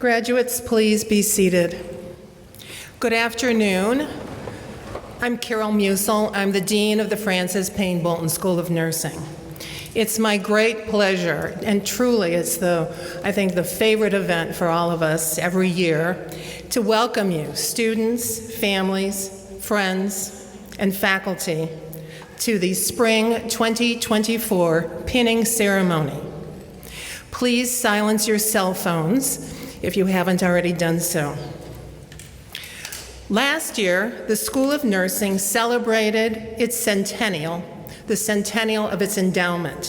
Graduates, please be seated. Good afternoon. I'm Carol Musil. I'm the Dean of the Frances Payne Bolton School of Nursing. It's my great pleasure, and truly it's I think the favorite event for all of us every year, to welcome you, students, families, friends, and faculty, to the Spring 2024 pinning ceremony. Please silence your cell phones if you haven't already done so. Last year, the School of Nursing celebrated its centennial, the centennial of its endowment.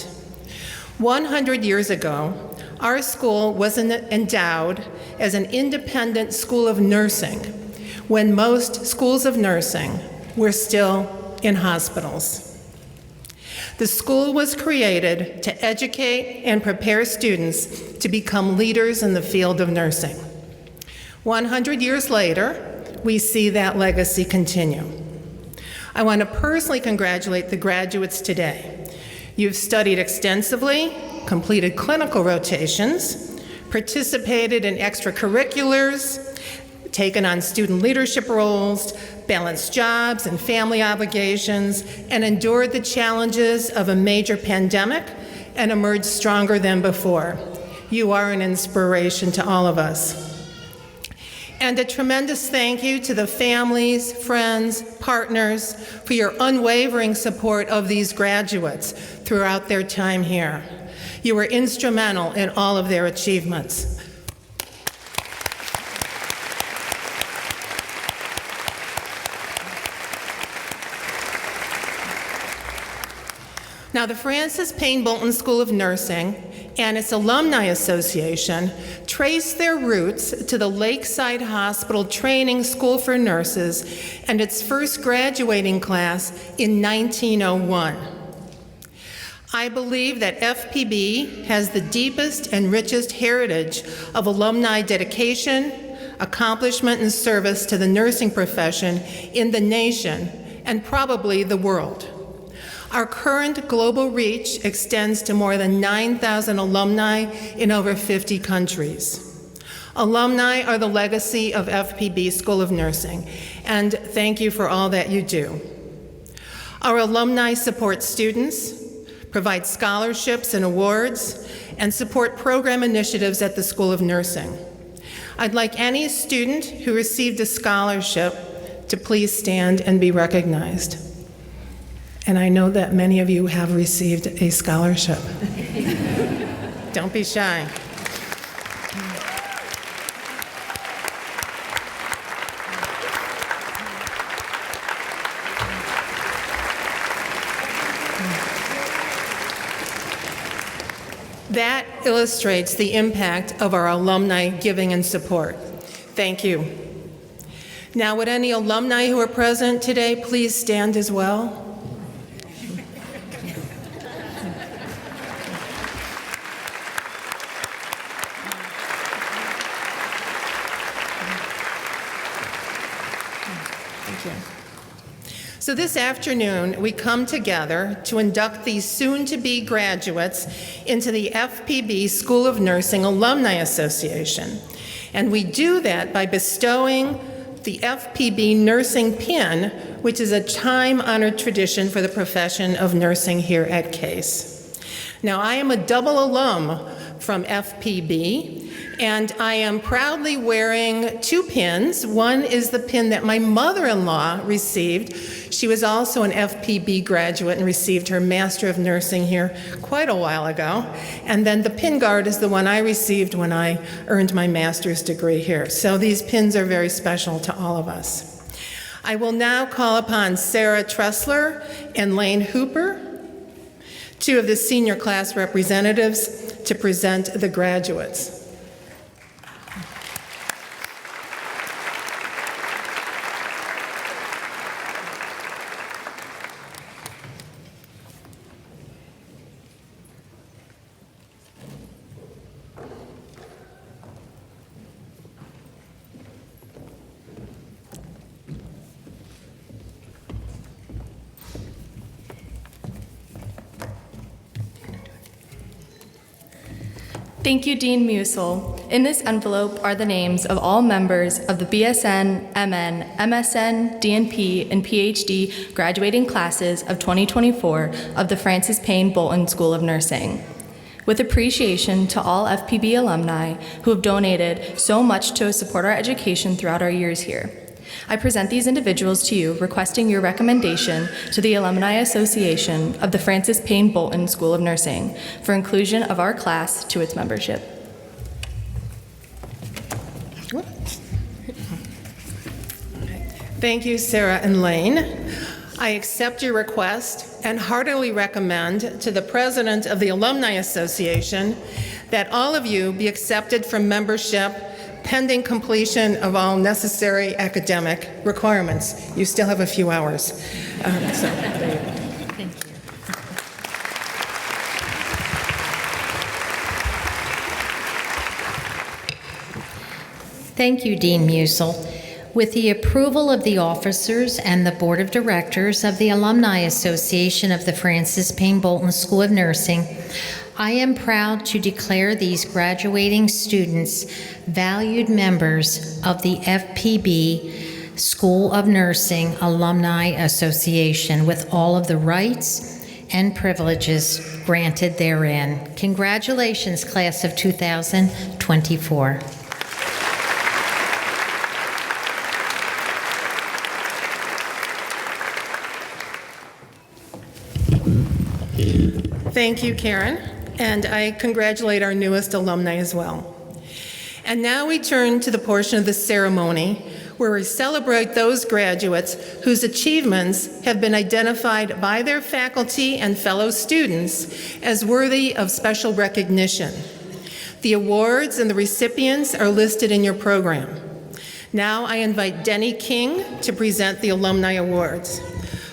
100 years ago, our school was endowed as an independent school of nursing when most schools of nursing were still in hospitals. The school was created to educate and prepare students to become leaders in the field of nursing. 100 years later, we see that legacy continue. I want to personally congratulate the graduates today. You've studied extensively, completed clinical rotations, participated in extracurriculars, taken on student leadership roles, balanced jobs and family obligations, and endured the challenges of a major pandemic and emerged stronger than before. You are an inspiration to all of us. And a tremendous thank you to the families, friends, partners for your unwavering support of these graduates throughout their time here. You were instrumental in all of their achievements. Now, the Frances Payne Bolton School of Nursing and its Alumni Association trace their roots to the Lakeside Hospital Training School for Nurses and its first graduating class in 1901. I believe that FPB has the deepest and richest heritage of alumni dedication, accomplishment, and service to the nursing profession in the nation and probably the world. Our current global reach extends to more than 9,000 alumni in over 50 countries. Alumni are the legacy of FPB School of Nursing, and thank you for all that you do. Our alumni support students, provide scholarships and awards, and support program initiatives at the School of Nursing. I'd like any student who received a scholarship to please stand and be recognized. And I know that many of you have received a scholarship. Don't be shy. That illustrates the impact of our alumni giving and support. Thank you. Now, would any alumni who are present today please stand as well? So this afternoon, we come together to induct these soon-to-be graduates into the FPB School of Nursing Alumni Association. And we do that by bestowing the FPB Nursing Pin, which is a time-honored tradition for the profession of nursing here at Case. Now, I am a double alum from FPB, and I am proudly wearing two pins. One is the pin that my mother-in-law received. She was also an FPB graduate and received her Master of Nursing here quite a while ago. And then the pin guard is the one I received when I earned my master's degree here. So these pins are very special to all of us. I will now call upon Sarah Tressler and Lane Hooper, two of the senior class representatives, to present the graduates. Thank you, Dean Musil. In this envelope are the names of all members of the BSN, MN, MSN, DNP, and PhD graduating classes of 2024 of the Francis Payne Bolton School of Nursing. With appreciation to all FPB alumni who have donated so much to support our education throughout our years here, I present these individuals to you requesting your recommendation to the Alumni Association of the Francis Payne Bolton School of Nursing for inclusion of our class to its membership. Thank you, Sarah and Lane. I accept your request and heartily recommend to the President of the Alumni Association that all of you be accepted for membership pending completion of all necessary academic requirements. You still have a few hours. So there you go. Thank you. Thank you, Dean Musil. With the approval of the officers and the Board of Directors of the Alumni Association of the Francis Payne Bolton School of Nursing, I am proud to declare these graduating students valued members of the FPB School of Nursing Alumni Association with all of the rights and privileges granted therein. Congratulations, class of 2024. Thank you, Karen, and I congratulate our newest alumni as well. And now we turn to the portion of the ceremony where we celebrate those graduates whose achievements have been identified by their faculty and fellow students as worthy of special recognition. The awards and the recipients are listed in your program. Now I invite Denny King to present the Alumni Awards.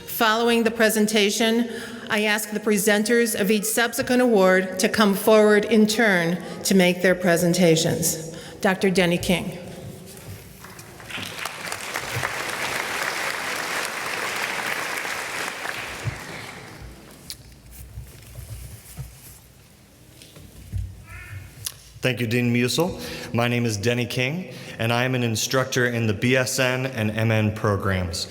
Following the presentation, I ask the presenters of each subsequent award to come forward in turn to make their presentations. Dr. Denny King. Thank you, Dean Musil. My name is Denny King, and I am an instructor in the BSN and MN programs.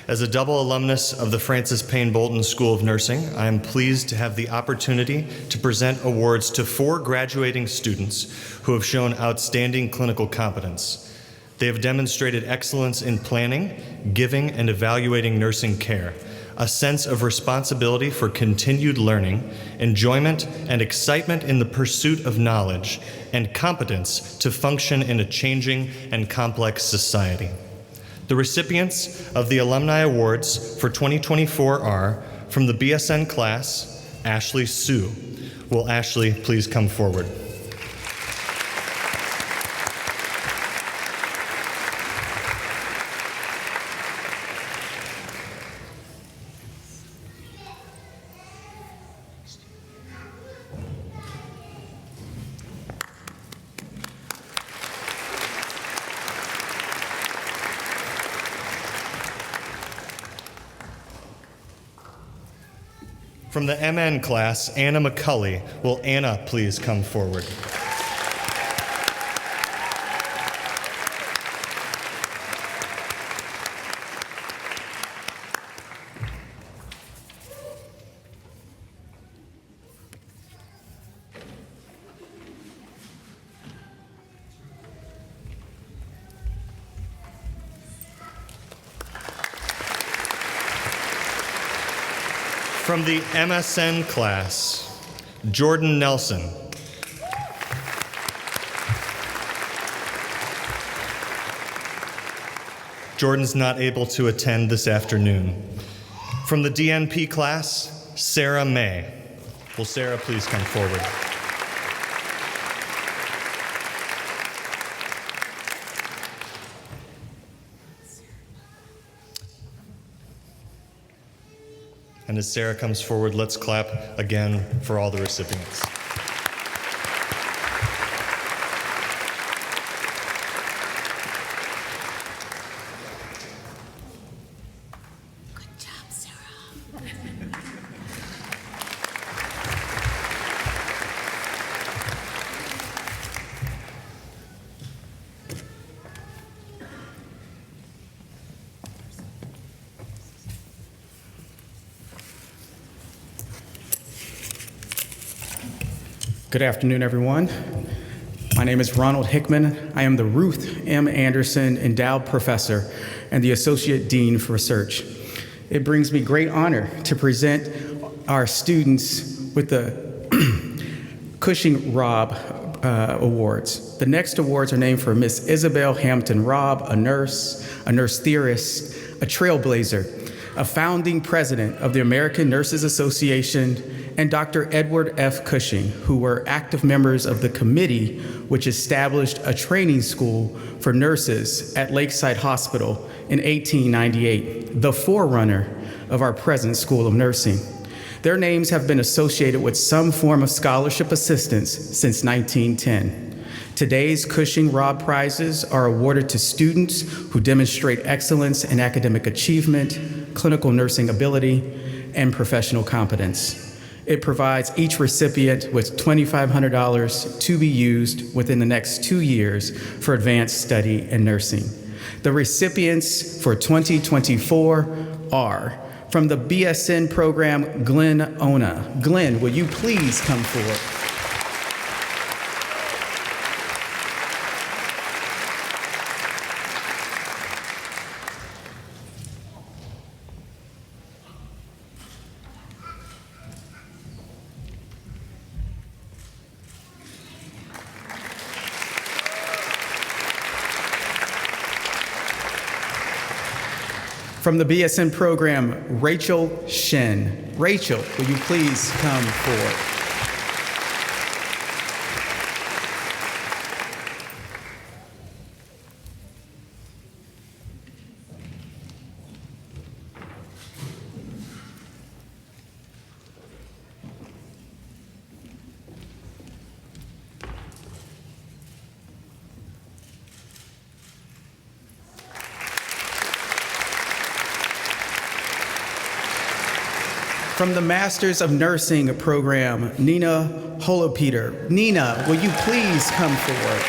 As a double alumnus of the Francis Payne Bolton School of Nursing, I am pleased to have the opportunity to present awards to 4 graduating students who have shown outstanding clinical competence. They have demonstrated excellence in planning, giving, and evaluating nursing care, a sense of responsibility for continued learning, enjoyment and excitement in the pursuit of knowledge, and competence to function in a changing and complex society. The recipients of the Alumni Awards for 2024 are, from the BSN class, Ashley Sue. Will Ashley please come forward? From the MN class, Anna McCulley. Will Anna please come forward? From the MSN class, Jordan Nelson. Jordan's not able to attend this afternoon. From the DNP class, Sarah May. Will Sarah please come forward? And as Sarah comes forward, let's clap again for all the recipients. Good job, Sarah. Good afternoon, everyone. My name is Ronald Hickman. I am the Ruth M. Anderson Endowed Professor and the Associate Dean for Research. It brings me great honor to present our students with the Cushing Robb Awards. The next awards are named for Miss Isabel Hampton Robb, a nurse theorist, a trailblazer, a founding president of the American Nurses Association, and Dr. Edward F. Cushing, who were active members of the committee which established a training school for nurses at Lakeside Hospital in 1898, the forerunner of our present School of Nursing. Their names have been associated with some form of scholarship assistance since 1910. Today's Cushing Robb Prizes are awarded to students who demonstrate excellence in academic achievement, clinical nursing ability, and professional competence. It provides each recipient with $2,500 to be used within the next 2 years for advanced study in nursing. The recipients for 2024 are from the BSN program, Glenn Ona. Glenn, will you please come forward? From the BSN program, Rachel Shen. Rachel, will you please come forward? From the Masters of Nursing program, Nina Holopeter. Nina, will you please come forward?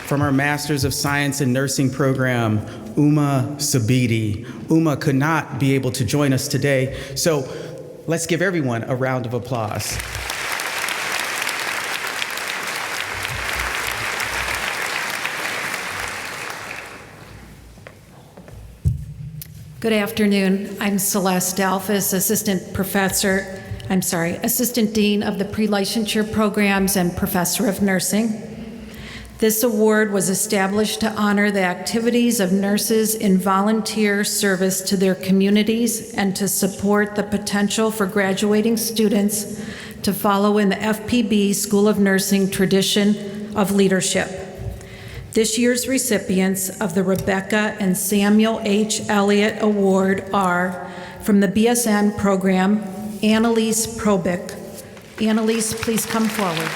From our Masters of Science in Nursing program, Uma Sabiti. Uma could not be able to join us today, so let's give everyone a round of applause. Good afternoon. I'm Celeste Alphys, Assistant Dean of the Pre-Licensure Programs and Professor of Nursing. This award was established to honor the activities of nurses in volunteer service to their communities and to support the potential for graduating students to follow in the FPB School of Nursing tradition of leadership. This year's recipients of the Rebecca and Samuel H. Elliott Award are from the BSN program, Annalise Probick. Annalise, please come forward.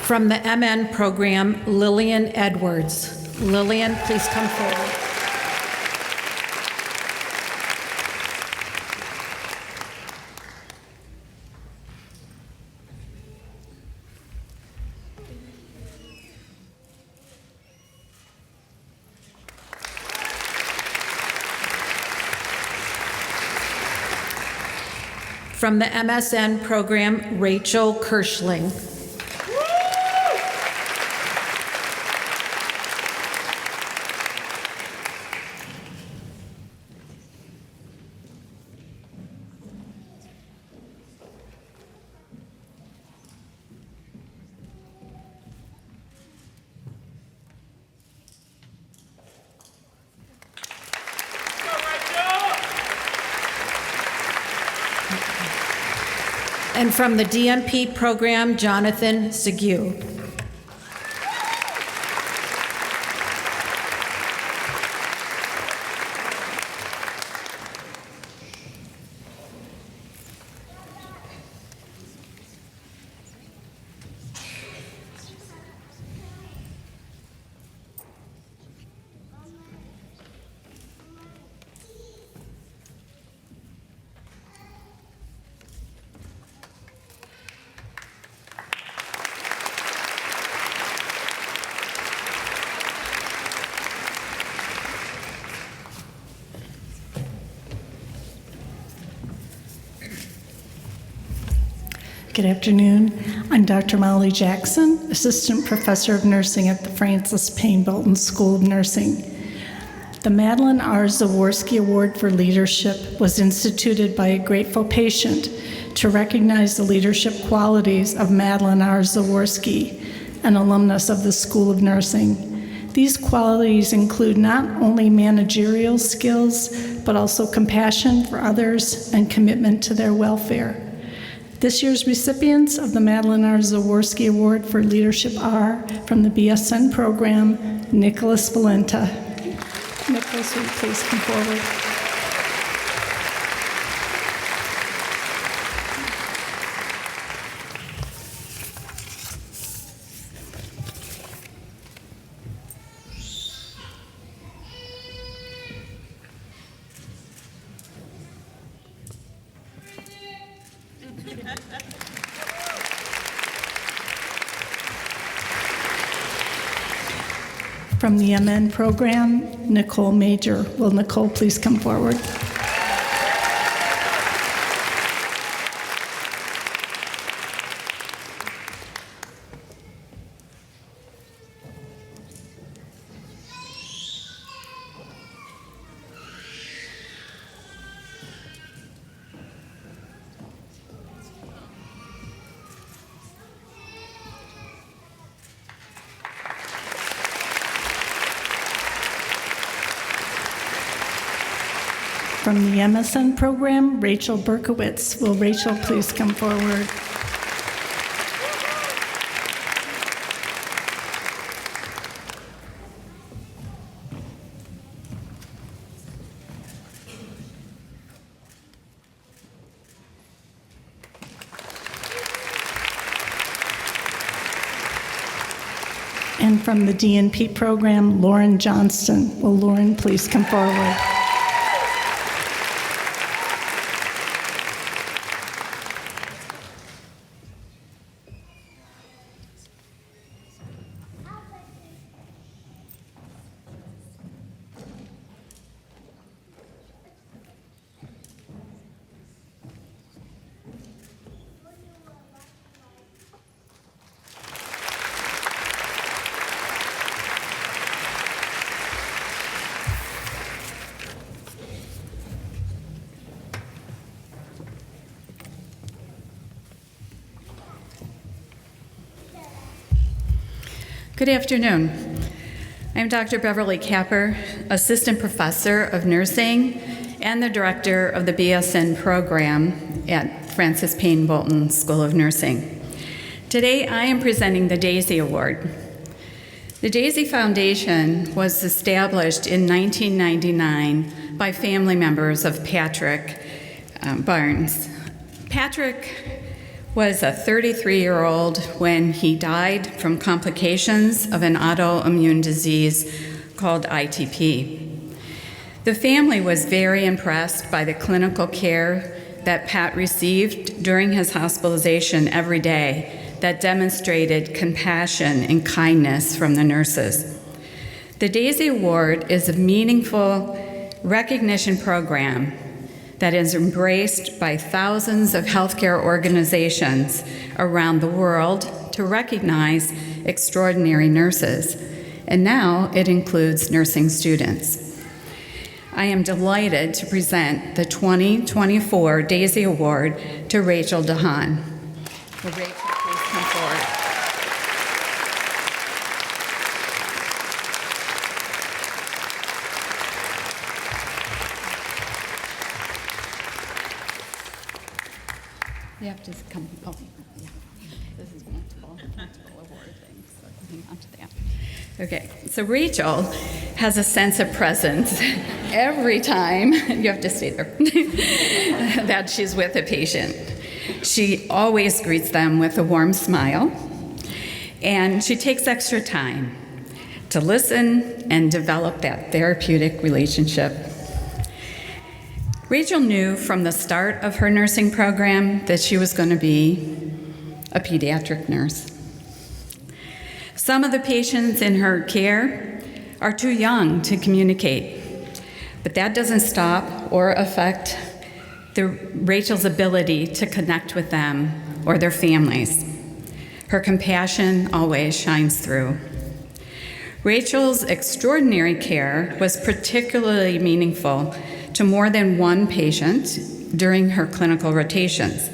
From the MN program, Lillian Edwards. Lillian, please come forward. From the MSN program, Rachel Kirschling. And from the DNP program, Jonathan Segue. Good afternoon. I'm Dr. Molly Jackson, Assistant Professor of Nursing at the Francis Payne Bolton School of Nursing. The Madeline R. Zaworski Award for Leadership was instituted by a grateful patient to recognize the leadership qualities of Madeline R. Zaworski, an alumnus of the School of Nursing. These qualities include not only managerial skills, but also compassion for others and commitment to their welfare. This year's recipients of the Madeline R. Zaworski Award for Leadership are from the BSN program, Nicholas Valenta. Nicholas, will you please come forward? From the MN program, Nicole Major. Will Nicole please come forward? From the MSN program, Rachel Berkowitz. Will Rachel please come forward? And from the DNP program, Lauren Johnston. Will Lauren please come forward? Good afternoon. I'm Dr. Beverly Capper, Assistant Professor of Nursing and the Director of the BSN program at Francis Payne Bolton School of Nursing. Today, I am presenting the Daisy Award. The Daisy Foundation was established in 1999 by family members of Patrick Barnes. Patrick was a 33-year-old when he died from complications of an autoimmune disease called ITP. The family was very impressed by the clinical care that Pat received during his hospitalization every day that demonstrated compassion and kindness from the nurses. The Daisy Award is a meaningful recognition program that is embraced by thousands of healthcare organizations around the world to recognize extraordinary nurses. And now it includes nursing students. I am delighted to present the 2024 Daisy Award to Rachel DeHaan. Will Rachel please come forward? You have to come, oh, yeah. This is multiple award things, so hang on to that. Okay, so Rachel has a sense of presence every time, you have to stay there, that she's with a patient. She always greets them with a warm smile, and she takes extra time to listen and develop that therapeutic relationship. Rachel knew from the start of her nursing program that she was going to be a pediatric nurse. Some of the patients in her care are too young to communicate, but that doesn't stop or affect Rachel's ability to connect with them or their families. Her compassion always shines through. Rachel's extraordinary care was particularly meaningful to more than one patient during her clinical rotations.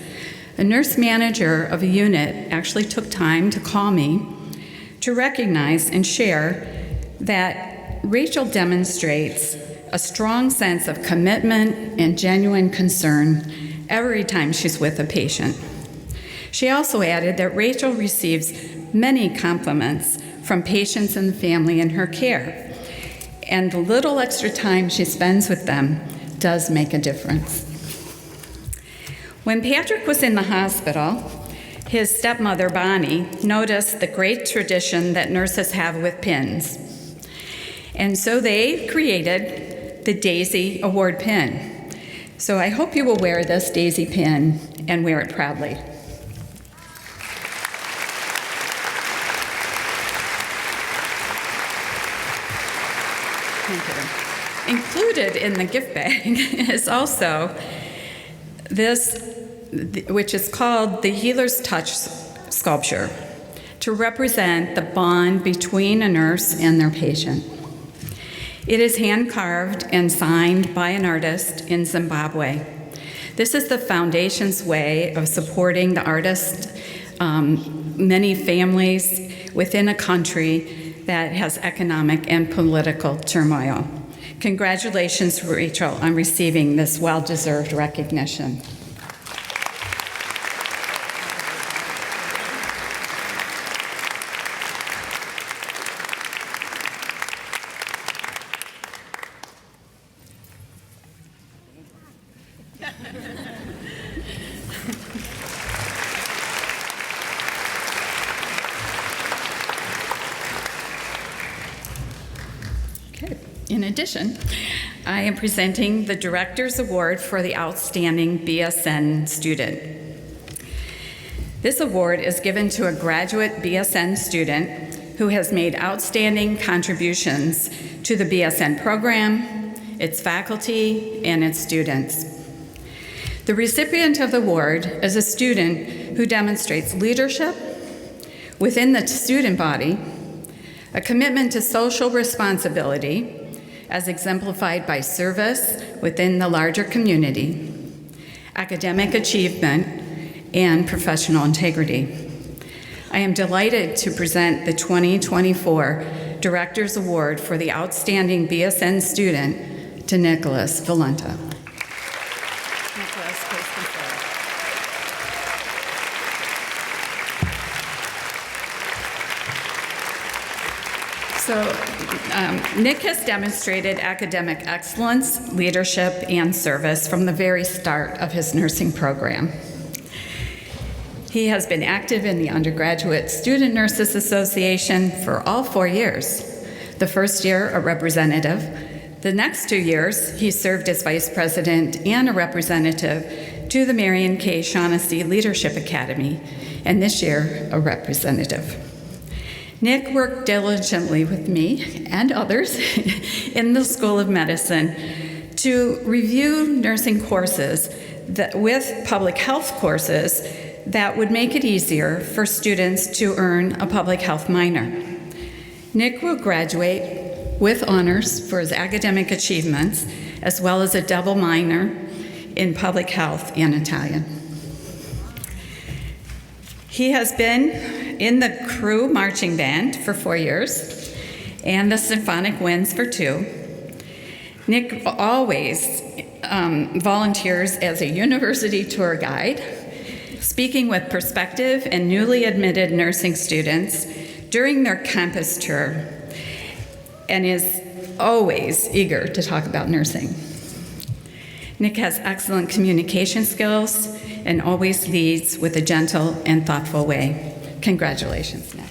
A nurse manager of a unit actually took time to call me to recognize and share that Rachel demonstrates a strong sense of commitment and genuine concern every time she's with a patient. She also added that Rachel receives many compliments from patients and the family in her care, and the little extra time she spends with them does make a difference. When Patrick was in the hospital, his stepmother, Bonnie, noticed the great tradition that nurses have with pins. And so they created the Daisy Award pin. So I hope you will wear this Daisy pin and wear it proudly. Thank you. Included in the gift bag is also this, which is called the Healer's Touch sculpture, to represent the bond between a nurse and their patient. It is hand-carved and signed by an artist in Zimbabwe. This is the foundation's way of supporting the artist, many families within a country that has economic and political turmoil. Congratulations, Rachel, on receiving this well-deserved recognition. In addition, I am presenting the Director's Award for the Outstanding BSN Student. This award is given to a graduate BSN student who has made outstanding contributions to the BSN program, its faculty, and its students. The recipient of the award is a student who demonstrates leadership within the student body, a commitment to social responsibility, as exemplified by service within the larger community, academic achievement, and professional integrity. I am delighted to present the 2024 Director's Award for the Outstanding BSN Student to Nicholas Valenta. Nicholas, please come forward. So, Nick has demonstrated academic excellence, leadership, and service from the very start of his nursing program. He has been active in the Undergraduate Student Nurses Association for all 4 years. The first year, a representative. The next 2 years, he served as vice president and a representative to the Marion K. Shaughnessy Leadership Academy, and this year, a representative. Nick worked diligently with me and others in the School of Medicine to review nursing courses with public health courses that would make it easier for students to earn a public health minor. Nick will graduate with honors for his academic achievements, as well as a double minor in public health and Italian. He has been in the Crew Marching Band for 4 years and the Symphonic Winds for 2. Nick always volunteers as a university tour guide, speaking with prospective and newly admitted nursing students during their campus tour, and is always eager to talk about nursing. Nick has excellent communication skills and always leads with a gentle and thoughtful way. Congratulations, Nick.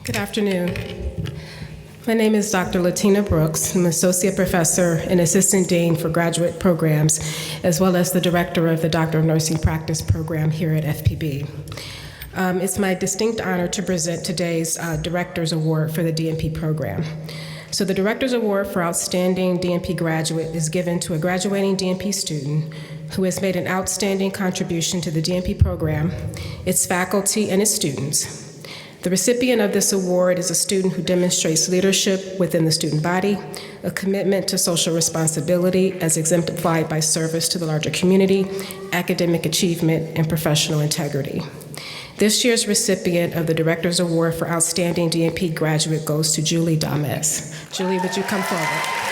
Good afternoon. My name is Dr. Latina Brooks. I'm Associate Professor and Assistant Dean for Graduate Programs, as well as the Director of the Doctor of Nursing Practice Program here at FPB. It's my distinct honor to present today's Director's Award for the DNP program. So the Director's Award for Outstanding DNP Graduate is given to a graduating DNP student who has made an outstanding contribution to the DNP program, its faculty, and its students. The recipient of this award is a student who demonstrates leadership within the student body, a commitment to social responsibility as exemplified by service to the larger community, academic achievement, and professional integrity. This year's recipient of the Director's Award for Outstanding DNP Graduate goes to Julie Dames. Julie, would you come forward?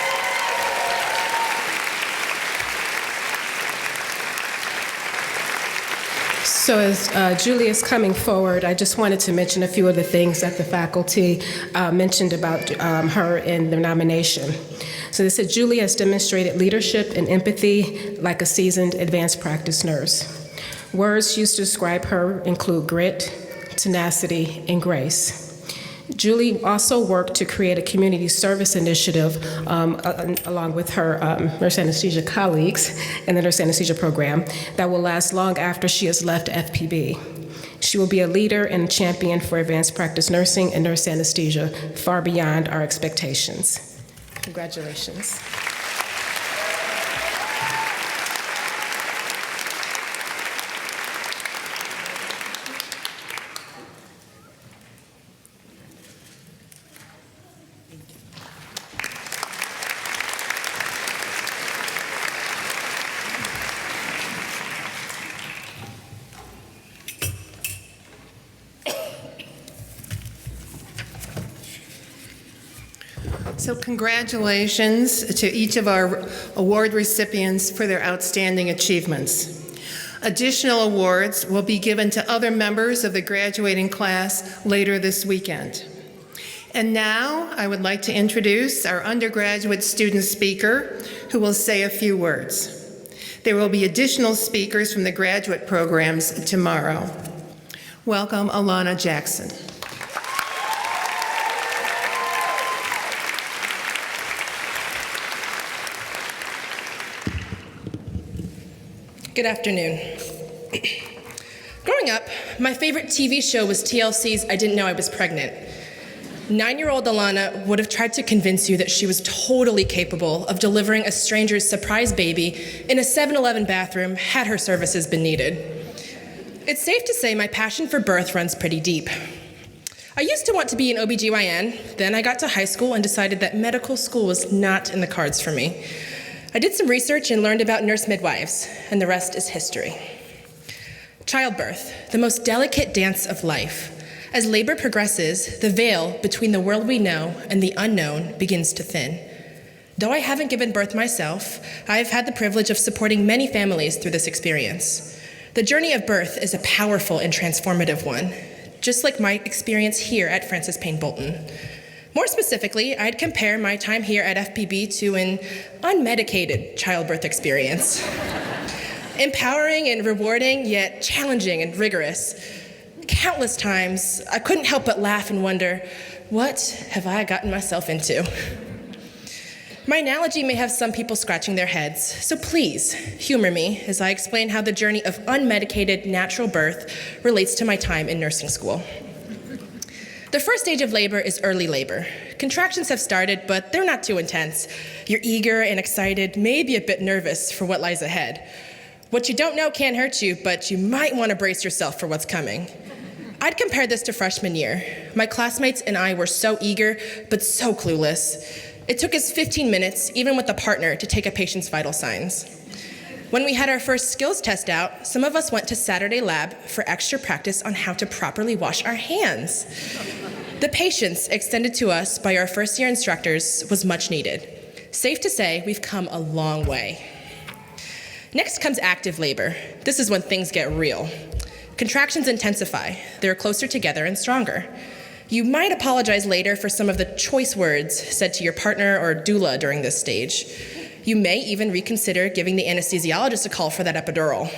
So as Julie is coming forward, I just wanted to mention a few of the things that the faculty mentioned about her in their nomination. So they said Julie has demonstrated leadership and empathy like a seasoned advanced practice nurse. Words used to describe her include grit, tenacity, and grace. Julie also worked to create a community service initiative along with her nurse anesthesia colleagues in the nurse anesthesia program that will last long after she has left FPB. She will be a leader and a champion for advanced practice nursing and nurse anesthesia far beyond our expectations. Congratulations. So congratulations to each of our award recipients for their outstanding achievements. Additional awards will be given to other members of the graduating class later this weekend. And now I would like to introduce our undergraduate student speaker who will say a few words. There will be additional speakers from the graduate programs tomorrow. Welcome, Alana Jackson. Good afternoon. Growing up, my favorite TV show was TLC's I Didn't Know I Was Pregnant. 9-year-old Alana would have tried to convince you that she was totally capable of delivering a stranger's surprise baby in a 7-Eleven bathroom had her services been needed. It's safe to say my passion for birth runs pretty deep. I used to want to be an OBGYN, then I got to high school and decided that medical school was not in the cards for me. I did some research and learned about nurse midwives, and the rest is history. Childbirth, the most delicate dance of life. As labor progresses, the veil between the world we know and the unknown begins to thin. Though I haven't given birth myself, I've had the privilege of supporting many families through this experience. The journey of birth is a powerful and transformative one, just like my experience here at Francis Payne Bolton. More specifically, I'd compare my time here at FPB to an unmedicated childbirth experience. Empowering and rewarding, yet challenging and rigorous. Countless times, I couldn't help but laugh and wonder, what have I gotten myself into? My analogy may have some people scratching their heads, so please humor me as I explain how the journey of unmedicated natural birth relates to my time in nursing school. The first stage of labor is early labor. Contractions have started, but they're not too intense. You're eager and excited, maybe a bit nervous for what lies ahead. What you don't know can't hurt you, but you might want to brace yourself for what's coming. I'd compare this to freshman year. My classmates and I were so eager, but so clueless. It took us 15 minutes, even with a partner, to take a patient's vital signs. When we had our first skills test out, some of us went to Saturday lab for extra practice on how to properly wash our hands. The patience extended to us by our first-year instructors was much needed. Safe to say, we've come a long way. Next comes active labor. This is when things get real. Contractions intensify. They're closer together and stronger. You might apologize later for some of the choice words said to your partner or doula during this stage. You may even reconsider giving the anesthesiologist a call for that epidural.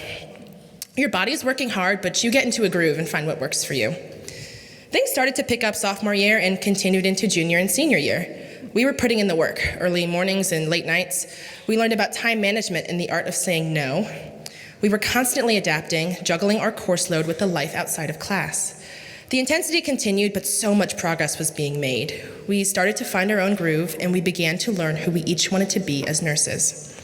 Your body's working hard, but you get into a groove and find what works for you. Things started to pick up sophomore year and continued into junior and senior year. We were putting in the work, early mornings and late nights. We learned about time management and the art of saying no. We were constantly adapting, juggling our course load with the life outside of class. The intensity continued, but so much progress was being made. We started to find our own groove, and we began to learn who we each wanted to be as nurses.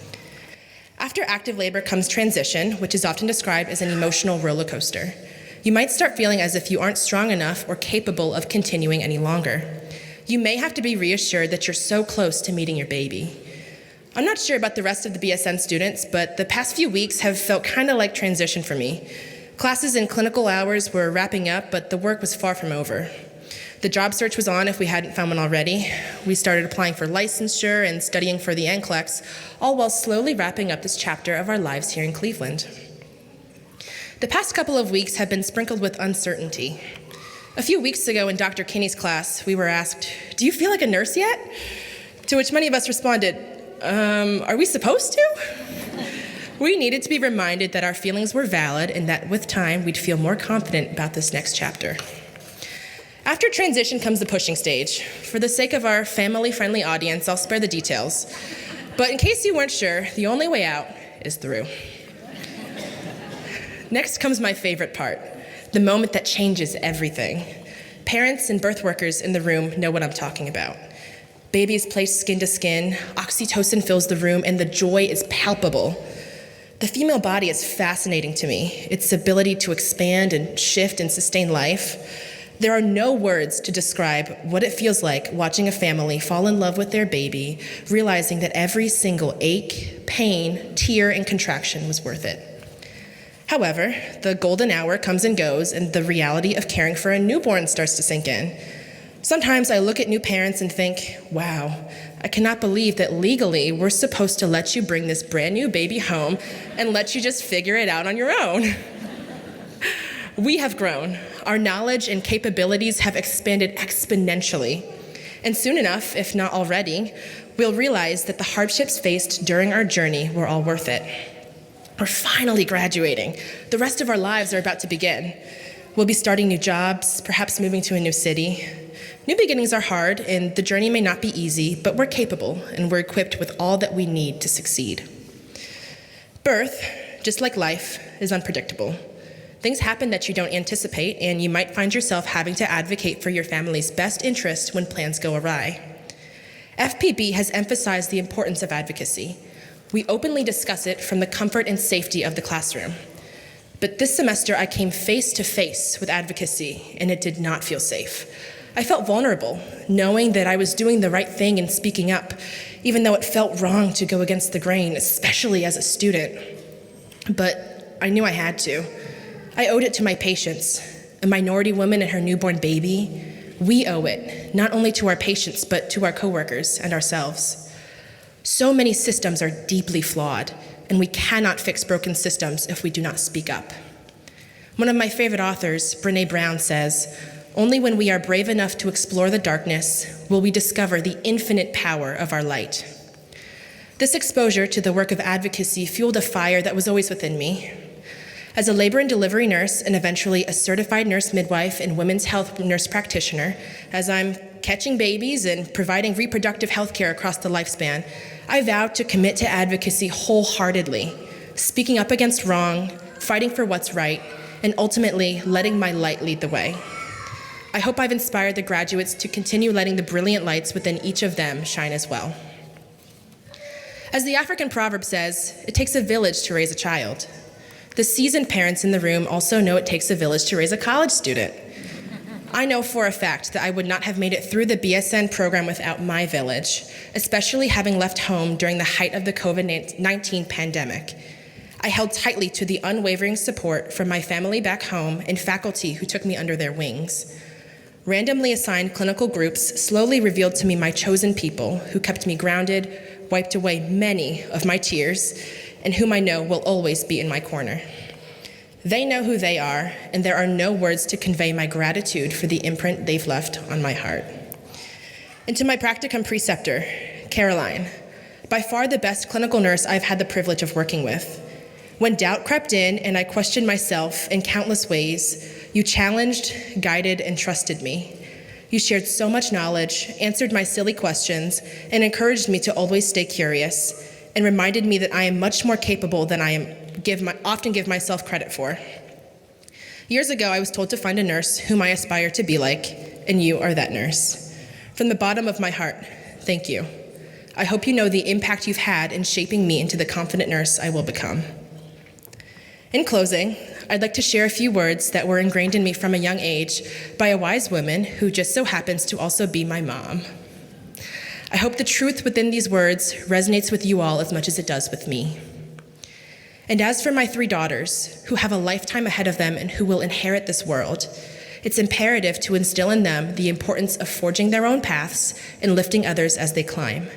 After active labor comes transition, which is often described as an emotional roller coaster. You might start feeling as if you aren't strong enough or capable of continuing any longer. You may have to be reassured that you're so close to meeting your baby. I'm not sure about the rest of the BSN students, but the past few weeks have felt kind of like transition for me. Classes and clinical hours were wrapping up, but the work was far from over. The job search was on if we hadn't found one already. We started applying for licensure and studying for the NCLEX, all while slowly wrapping up this chapter of our lives here in Cleveland. The past couple of weeks have been sprinkled with uncertainty. A few weeks ago in Dr. Kinney's class, we were asked, "Do you feel like a nurse yet?" To which many of us responded, "Are we supposed to?" We needed to be reminded that our feelings were valid and that with time, we'd feel more confident about this next chapter. After transition comes the pushing stage. For the sake of our family-friendly audience, I'll spare the details. But in case you weren't sure, the only way out is through. Next comes my favorite part, the moment that changes everything. Parents and birth workers in the room know what I'm talking about. Baby is placed skin to skin, oxytocin fills the room, and the joy is palpable. The female body is fascinating to me, its ability to expand and shift and sustain life. There are no words to describe what it feels like watching a family fall in love with their baby, realizing that every single ache, pain, tear, and contraction was worth it. However, the golden hour comes and goes, and the reality of caring for a newborn starts to sink in. Sometimes I look at new parents and think, wow, I cannot believe that legally we're supposed to let you bring this brand new baby home and let you just figure it out on your own. We have grown. Our knowledge and capabilities have expanded exponentially. And soon enough, if not already, we'll realize that the hardships faced during our journey were all worth it. We're finally graduating. The rest of our lives are about to begin. We'll be starting new jobs, perhaps moving to a new city. New beginnings are hard, and the journey may not be easy, but we're capable, and we're equipped with all that we need to succeed. Birth, just like life, is unpredictable. Things happen that you don't anticipate, and you might find yourself having to advocate for your family's best interest when plans go awry. FPB has emphasized the importance of advocacy. We openly discuss it from the comfort and safety of the classroom. But this semester, I came face to face with advocacy, and it did not feel safe. I felt vulnerable, knowing that I was doing the right thing and speaking up, even though it felt wrong to go against the grain, especially as a student. But I knew I had to. I owed it to my patients, a minority woman and her newborn baby. We owe it, not only to our patients, but to our coworkers and ourselves. So many systems are deeply flawed, and we cannot fix broken systems if we do not speak up. One of my favorite authors, Brené Brown, says, "Only when we are brave enough to explore the darkness will we discover the infinite power of our light." This exposure to the work of advocacy fueled a fire that was always within me. As a labor and delivery nurse and eventually a certified nurse midwife and women's health nurse practitioner, as I'm catching babies and providing reproductive health care across the lifespan, I vowed to commit to advocacy wholeheartedly, speaking up against wrong, fighting for what's right, and ultimately letting my light lead the way. I hope I've inspired the graduates to continue letting the brilliant lights within each of them shine as well. As the African proverb says, it takes a village to raise a child. The seasoned parents in the room also know it takes a village to raise a college student. I know for a fact that I would not have made it through the BSN program without my village, especially having left home during the height of the COVID-19 pandemic. I held tightly to the unwavering support from my family back home and faculty who took me under their wings. Randomly assigned clinical groups slowly revealed to me my chosen people who kept me grounded, wiped away many of my tears, and whom I know will always be in my corner. They know who they are, and there are no words to convey my gratitude for the imprint they've left on my heart. And to my practicum preceptor, Caroline, by far the best clinical nurse I've had the privilege of working with. When doubt crept in and I questioned myself in countless ways, you challenged, guided, and trusted me. You shared so much knowledge, answered my silly questions, and encouraged me to always stay curious, and reminded me that I am much more capable than I often give myself credit for. Years ago, I was told to find a nurse whom I aspire to be like, and you are that nurse. From the bottom of my heart, thank you. I hope you know the impact you've had in shaping me into the confident nurse I will become. In closing, I'd like to share a few words that were ingrained in me from a young age by a wise woman who just so happens to also be my mom. I hope the truth within these words resonates with you all as much as it does with me. And as for my 3 daughters, who have a lifetime ahead of them and who will inherit this world, it's imperative to instill in them the importance of forging their own paths and lifting others as they climb.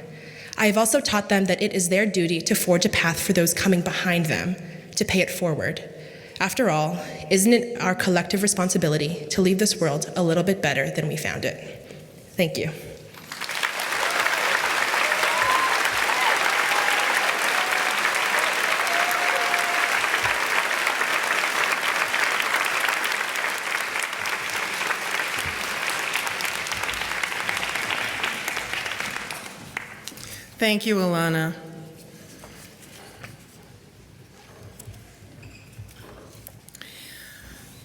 I have also taught them that it is their duty to forge a path for those coming behind them, to pay it forward. After all, isn't it our collective responsibility to leave this world a little bit better than we found it? Thank you. Thank you, Alana.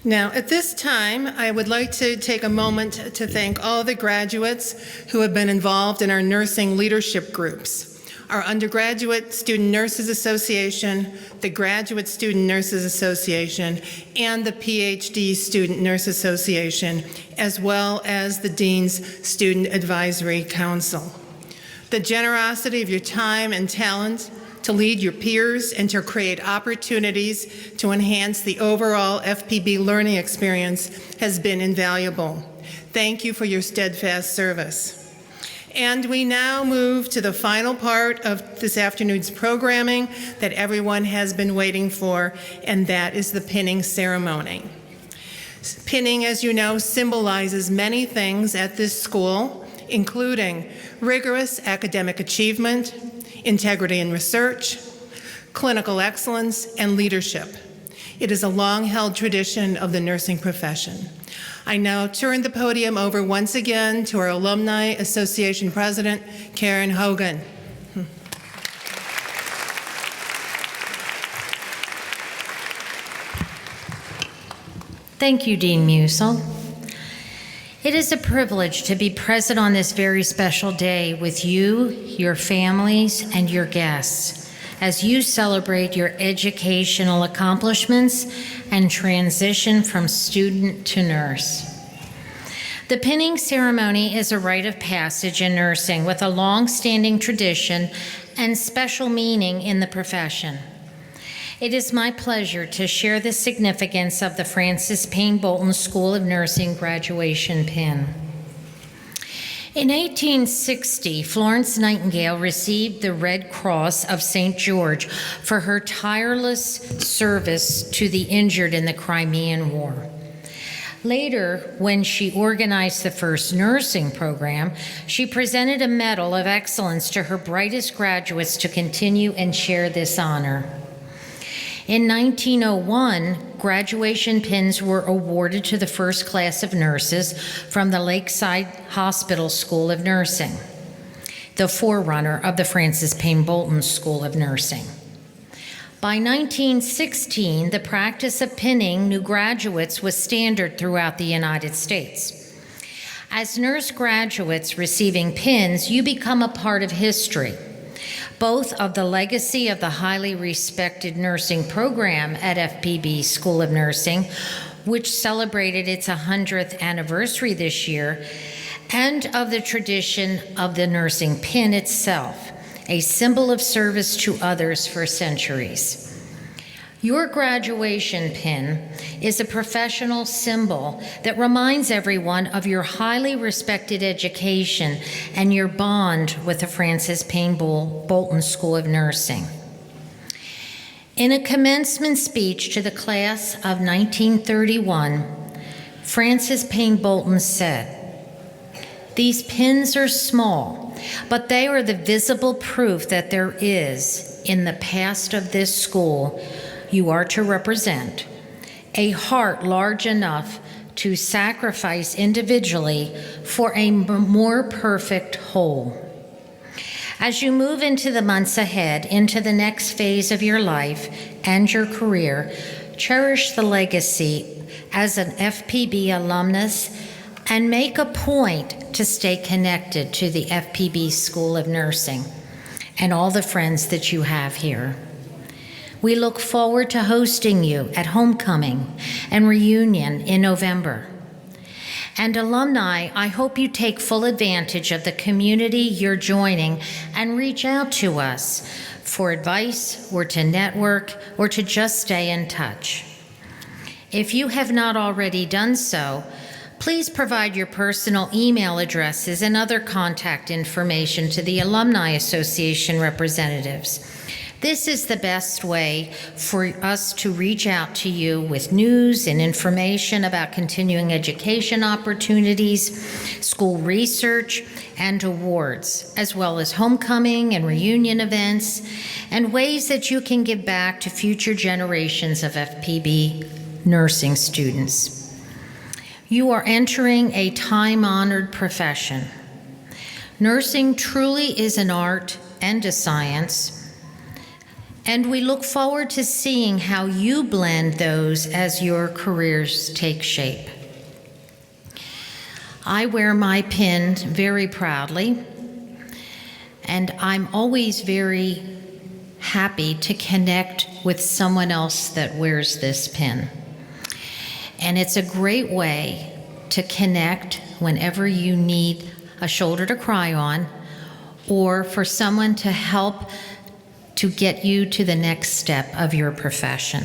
Now, at this time, I would like to take a moment to thank all the graduates who have been involved in our nursing leadership groups, our Undergraduate Student Nurses Association, the Graduate Student Nurses Association, and the PhD Student Nurse Association, as well as the Dean's Student Advisory Council. The generosity of your time and talent to lead your peers and to create opportunities to enhance the overall FPB learning experience has been invaluable. Thank you for your steadfast service. And we now move to the final part of this afternoon's programming that everyone has been waiting for, and that is the pinning ceremony. Pinning, as you know, symbolizes many things at this school, including rigorous academic achievement, integrity in research, clinical excellence, and leadership. It is a long-held tradition of the nursing profession. I now turn the podium over once again to our Alumni Association President, Karen Hogan. Thank you, Dean Musil. It is a privilege to be present on this very special day with you, your families, and your guests as you celebrate your educational accomplishments and transition from student to nurse. The pinning ceremony is a rite of passage in nursing with a long-standing tradition and special meaning in the profession. It is my pleasure to share the significance of the Francis Payne Bolton School of Nursing graduation pin. In 1860, Florence Nightingale received the Red Cross of St. George for her tireless service to the injured in the Crimean War. Later, when she organized the first nursing program, she presented a Medal of Excellence to her brightest graduates to continue and share this honor. In 1901, graduation pins were awarded to the first class of nurses from the Lakeside Hospital School of Nursing, the forerunner of the Francis Payne Bolton School of Nursing. By 1916, the practice of pinning new graduates was standard throughout the United States. As nurse graduates receiving pins, you become a part of history, both of the legacy of the highly respected nursing program at FPB School of Nursing, which celebrated its 100th anniversary this year, and of the tradition of the nursing pin itself, a symbol of service to others for centuries. Your graduation pin is a professional symbol that reminds everyone of your highly respected education and your bond with the Francis Payne Bolton School of Nursing. In a commencement speech to the class of 1931, Francis Payne Bolton said, "These pins are small, but they are the visible proof that there is, in the past of this school, you are to represent, a heart large enough to sacrifice individually for a more perfect whole. As you move into the months ahead, into the next phase of your life and your career, cherish the legacy as an FPB alumnus and make a point to stay connected to the FPB School of Nursing and all the friends that you have here. We look forward to hosting you at homecoming and reunion in November. And alumni, I hope you take full advantage of the community you're joining and reach out to us for advice or to network or to just stay in touch. If you have not already done so, please provide your personal email addresses and other contact information to the Alumni Association representatives. This is the best way for us to reach out to you with news and information about continuing education opportunities, school research, and awards, as well as homecoming and reunion events, and ways that you can give back to future generations of FPB nursing students. You are entering a time-honored profession. Nursing truly is an art and a science, and we look forward to seeing how you blend those as your careers take shape. I wear my pin very proudly, and I'm always very happy to connect with someone else that wears this pin. And it's a great way to connect whenever you need a shoulder to cry on, or for someone to help to get you to the next step of your profession.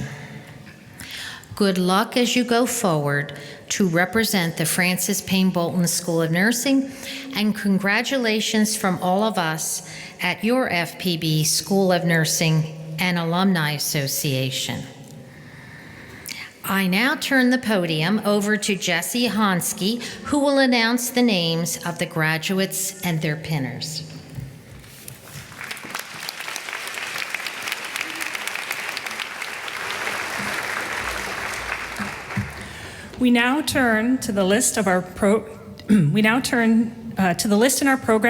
Good luck as you go forward to represent the Francis Payne Bolton School of Nursing, and congratulations from all of us at your FPB School of Nursing and Alumni Association. I now turn the podium over to Jesse Honsky, who will announce the names of the graduates and their pinners. We now turn to the list in our program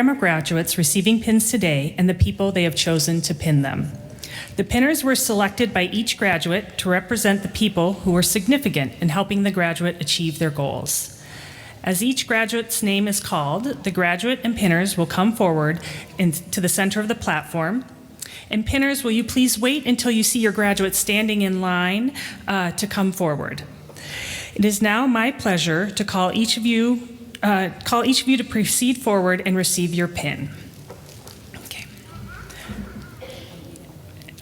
of graduates receiving pins today and the people they have chosen to pin them. The pinners were selected by each graduate to represent the people who were significant in helping the graduate achieve their goals. As each graduate's name is called, the graduate and pinners will come forward to the center of the platform. And pinners, will you please wait until you see your graduate standing in line to come forward. It is now my pleasure to call each of you to proceed forward and receive your pin.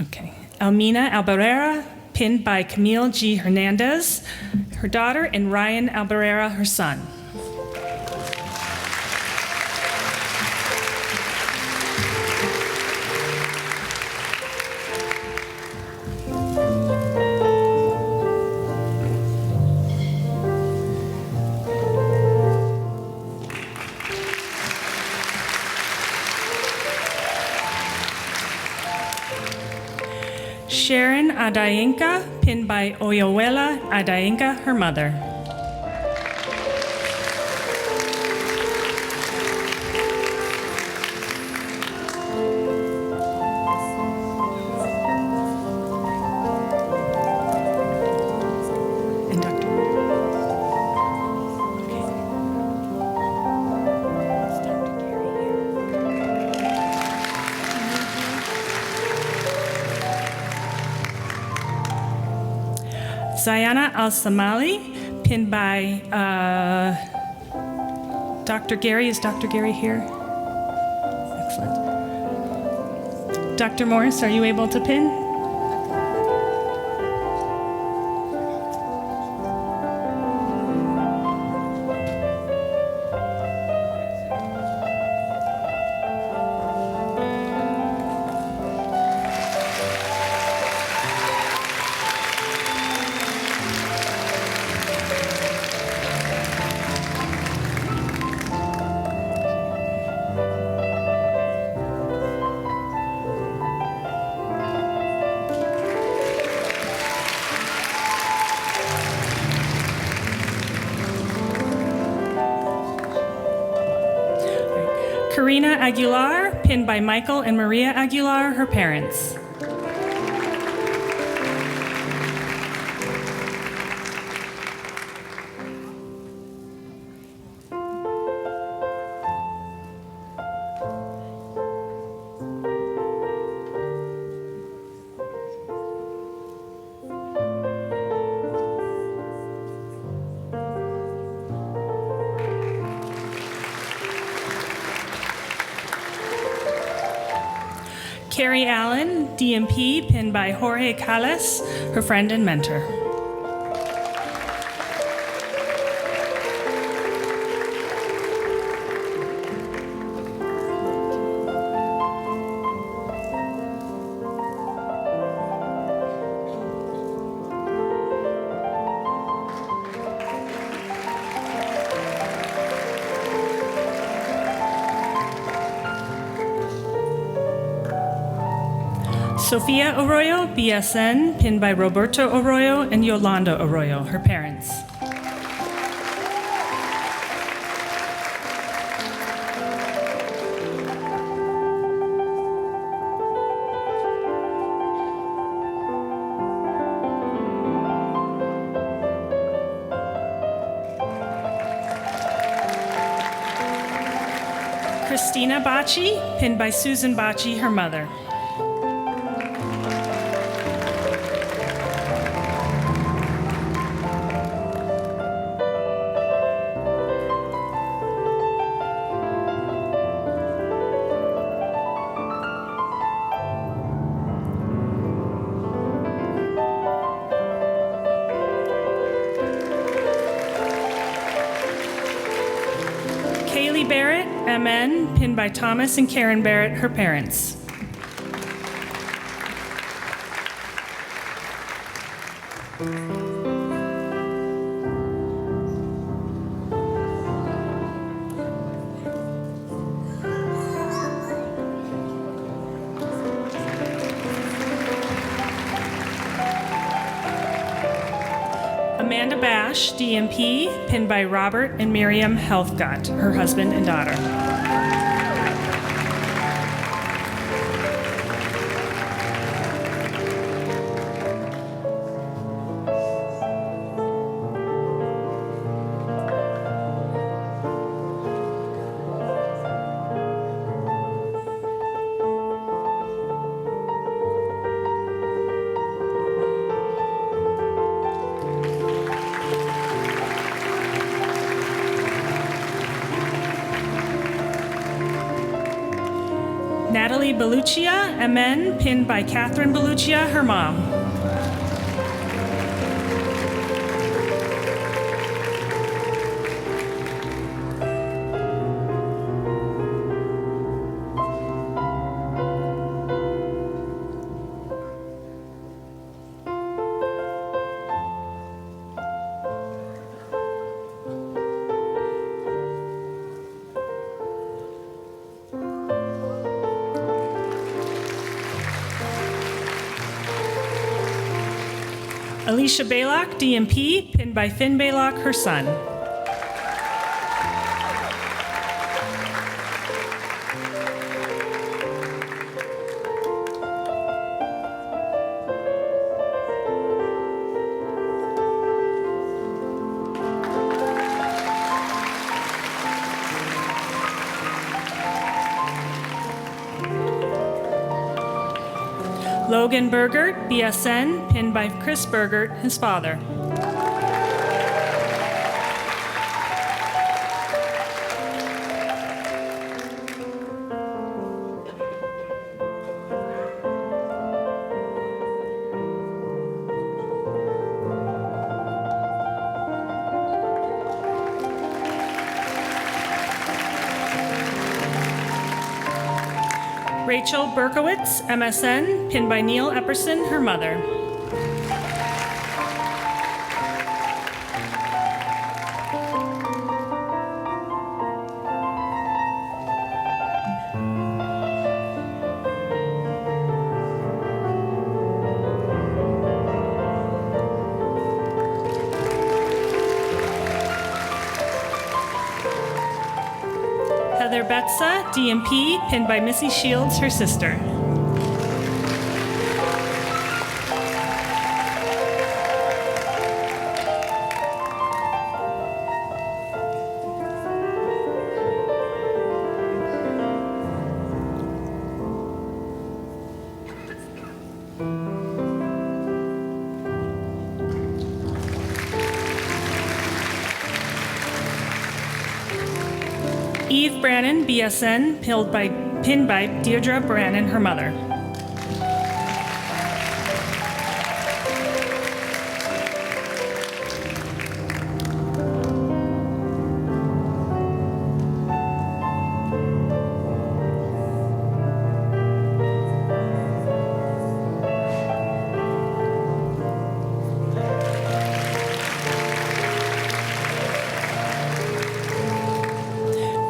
Okay. Almina Albarera, pinned by Camille G. Hernandez, her daughter, and Ryan Albarera, her son. Sharon Adayenka, pinned by Oyowela Adayenka, her mother. And Dr. Zayana Al-Samali, pinned by Dr. Gary. Is Dr. Gary here? Excellent. Dr. Morris, are you able to pin? Karina Aguilar, pinned by Michael and Maria Aguilar, her parents. Carrie Allen, DMP, pinned by Jorge Calles, her friend and mentor. Sofia Arroyo, BSN, pinned by Roberto Arroyo and Yolanda Arroyo, her parents. Christina Bacci, pinned by Susan Bacci, her mother. Kaylee Barrett, MN, pinned by Thomas and Karen Barrett, her parents. Amanda Bash, DMP, pinned by Robert and Miriam Healthgott, her husband and daughter. Natalie Belluccia, MN, pinned by Catherine Belluccia, her mom. Alicia Baylock, DMP, pinned by Finn Baylock, her son. Logan Bergert, BSN, pinned by Chris Bergert, his father. Rachel Berkowitz, MSN, pinned by Neil Epperson, her mother. Heather Betza, DMP, pinned by Missy Shields, her sister. Eve Brannon, BSN, pinned by Deirdre Brannon, her mother.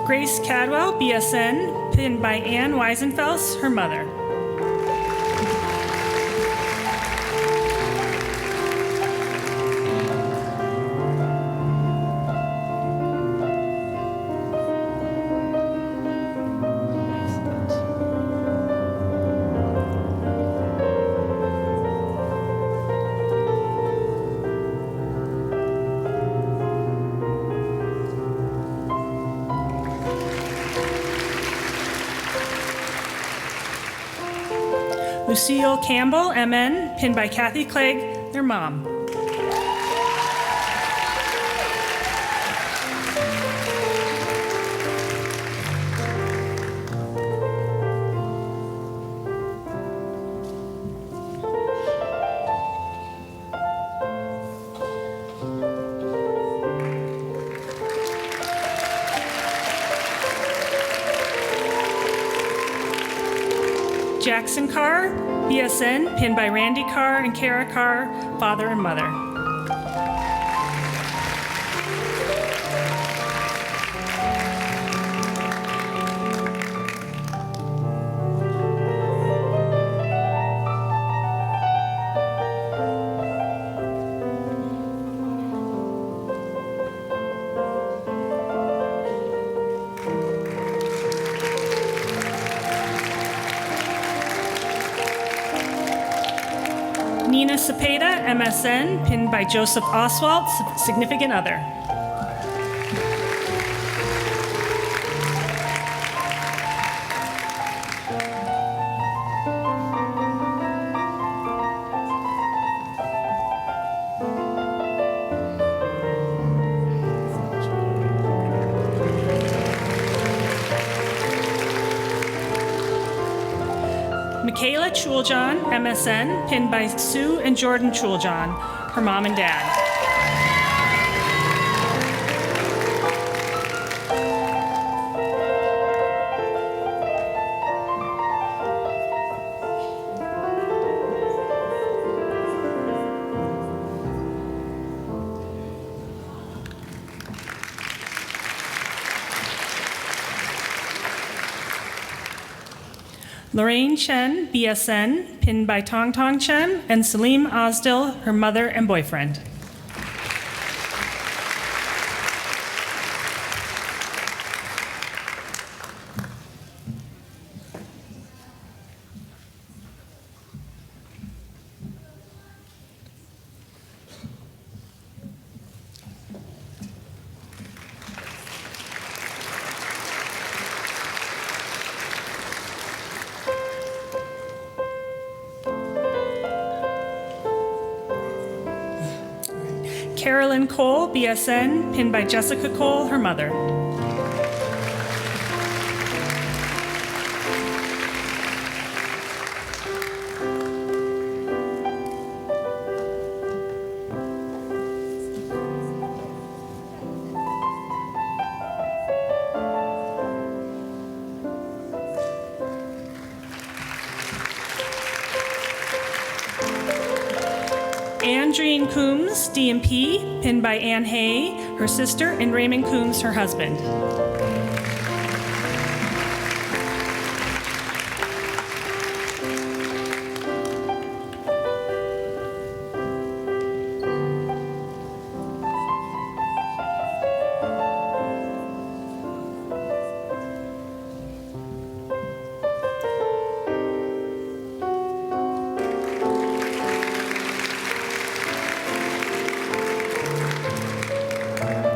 Grace Cadwell, BSN, pinned by Ann Weisenfels, her mother. Lucille Campbell, MN, pinned by Kathy Clegg, their mom. Jackson Carr, BSN, pinned by Randy Carr and Kara Carr, father and mother. Nina Cepeda, MSN, pinned by Joseph Oswald, significant other. Michaela Chuljan, MSN, pinned by Sue and Jordan Chuljan, her mom and dad. Lorraine Chen, BSN, pinned by Tong Tong Chen, and Salim Ozdil, her mother and boyfriend. Carolyn Cole, BSN, pinned by Jessica Cole, her mother. Sandrine Coombs, DNP, pinned by Ann Hay, her sister, and Raymond Coombs, her husband.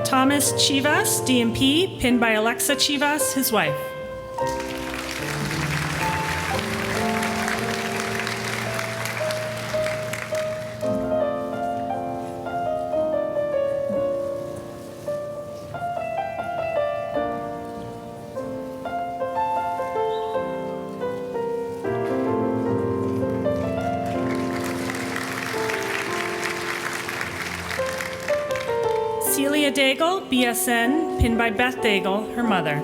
Thomas Chivas, DNP, pinned by Alexa Chivas, his wife. Celia Daigle, BSN, pinned by Beth Daigle, her mother.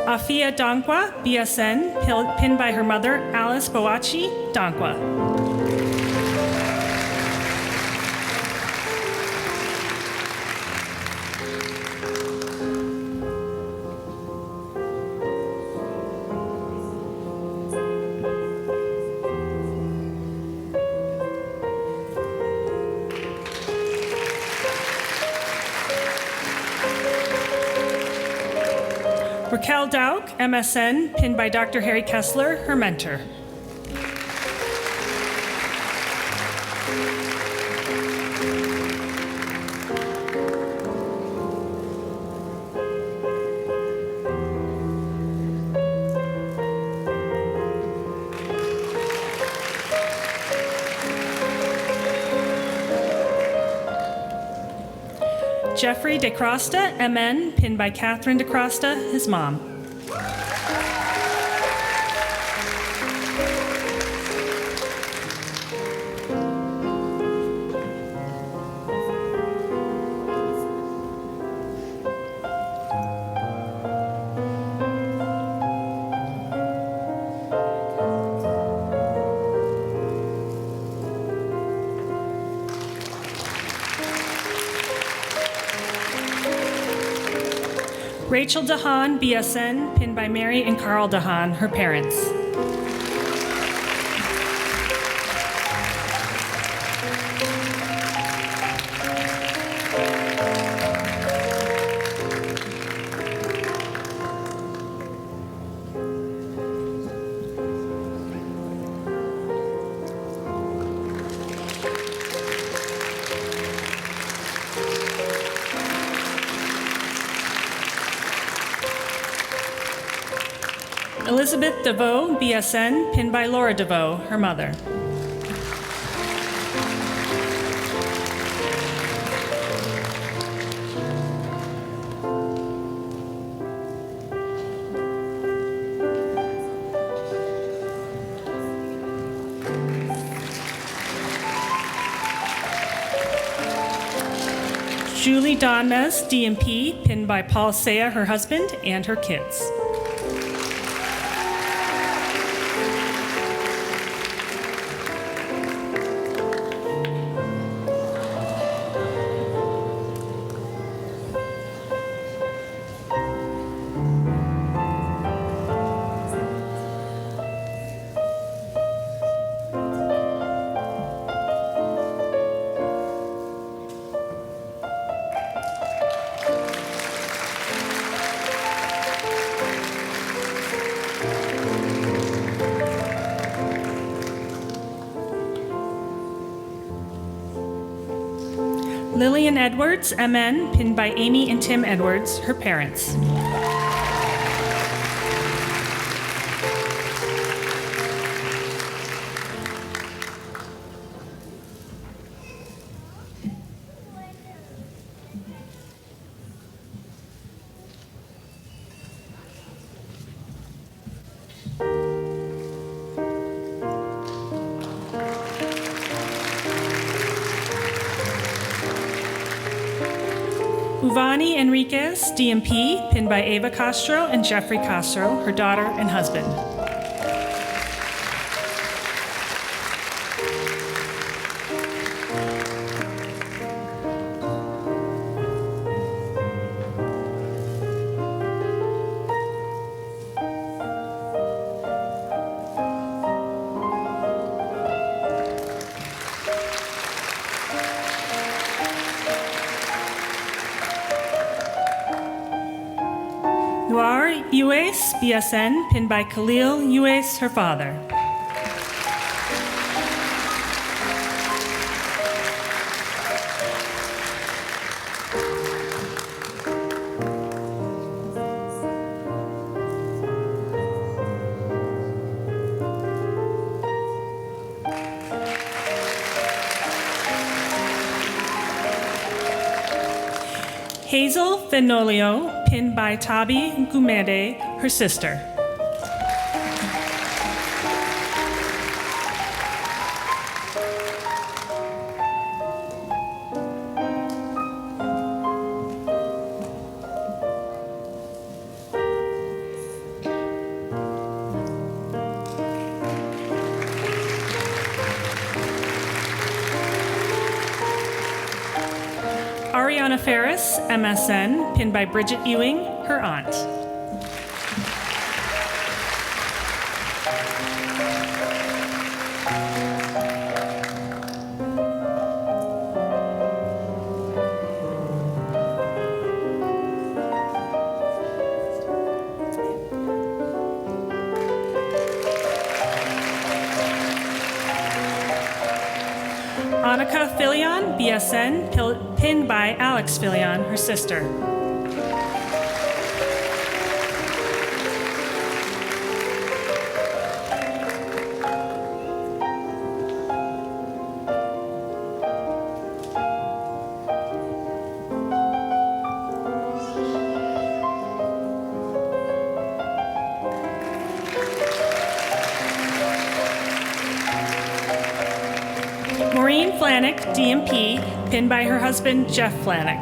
Afia Dankwa, BSN, pinned by her mother, Alice Boachi Dankwa. Raquel Dauk, MSN, pinned by Dr. Harry Kessler, her mentor. Jeffrey DeCrosta, MN, pinned by Catherine DeCrosta, his mom. Rachel DeHaan, BSN, pinned by Mary and Carl DeHaan, her parents. Elizabeth DeVoe, BSN, pinned by Laura DeVoe, her mother. Julie Donmez, DNP, pinned by Paul Saya, her husband, and her kids. Lillian Edwards, MN, pinned by Amy and Tim Edwards, her parents. Uvani Enriquez, DMP, pinned by Ava Castro and Jeffrey Castro, her daughter and husband. Noir Ues, BSN, pinned by Khalil Ues, her father. Hazel Fenolio, pinned by Tabi Gumede, her sister. Ariana Ferris, MSN, pinned by Bridget Ewing, her aunt. Annika Filion, BSN, pinned by Alex Filion, her sister. Maureen Flanick, DMP, pinned by her husband, Jeff Flanick.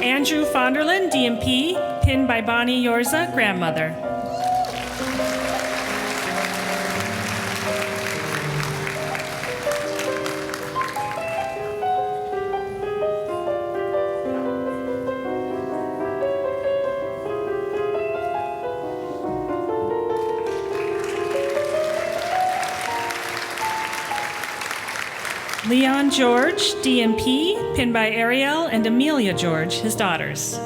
Andrew Fonderland, DMP, pinned by Bonnie Yorza, grandmother. Leon George, DMP, pinned by Ariel and Amelia George, his daughters.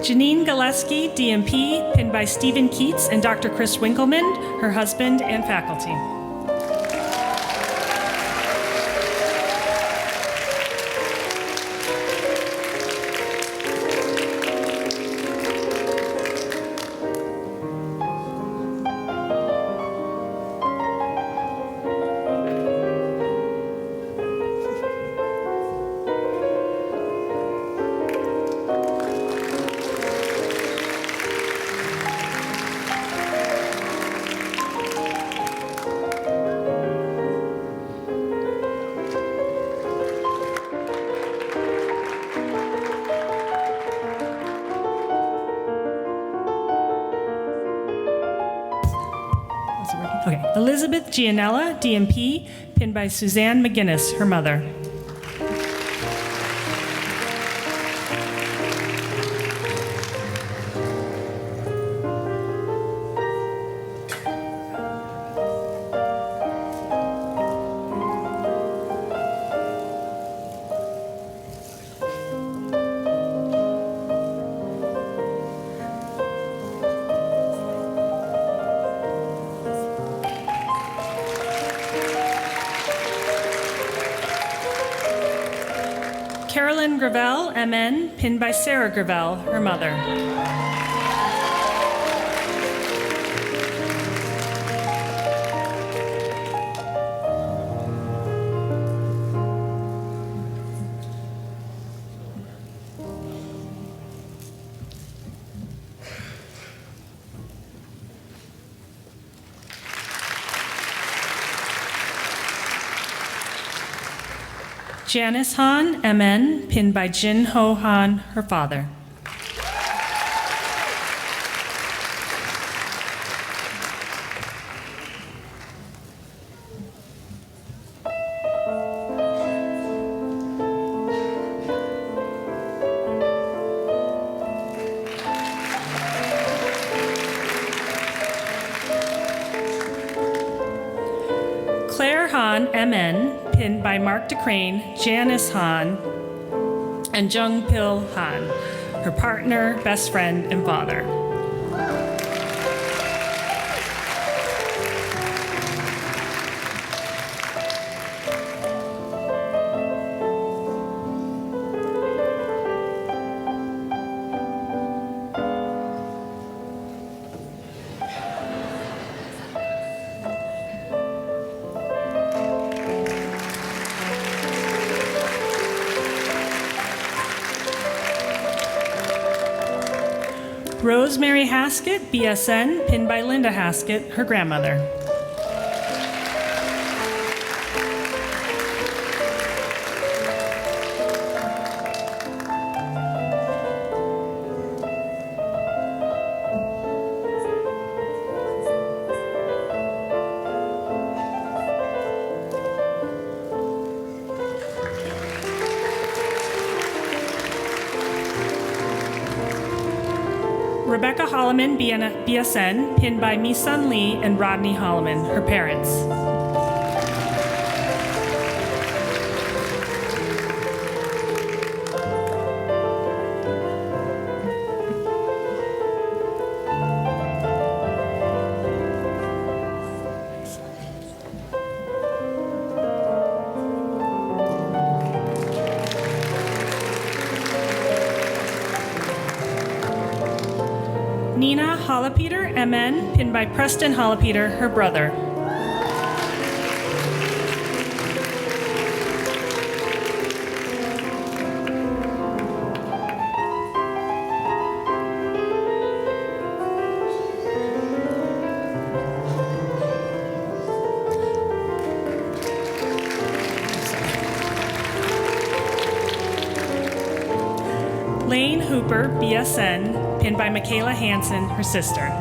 Janine Galeski, DMP, pinned by Stephen Keats and Dr. Chris Winkleman, her husband and faculty. Okay, Elizabeth Gianella, DMP, pinned by Suzanne McGinnis, her mother. Carolyn Gravel, MN, pinned by Sarah Gravel, her mother. Janice Han, MN, pinned by Jin Ho Han, her father. Claire Han, MN, pinned by Mark DeCrane, Janice Han, and Jung Pil Han, her partner, best friend, and father. Rosemary Haskett, BSN, pinned by Linda Haskett, her grandmother. Rebecca Holloman, BSN, pinned by Mi-Sun Lee and Rodney Holloman, her parents. Nina Hollopeter, MN, pinned by Preston Hollopeter, her brother. Lane Hooper, BSN, pinned by Michaela Hansen, her sister.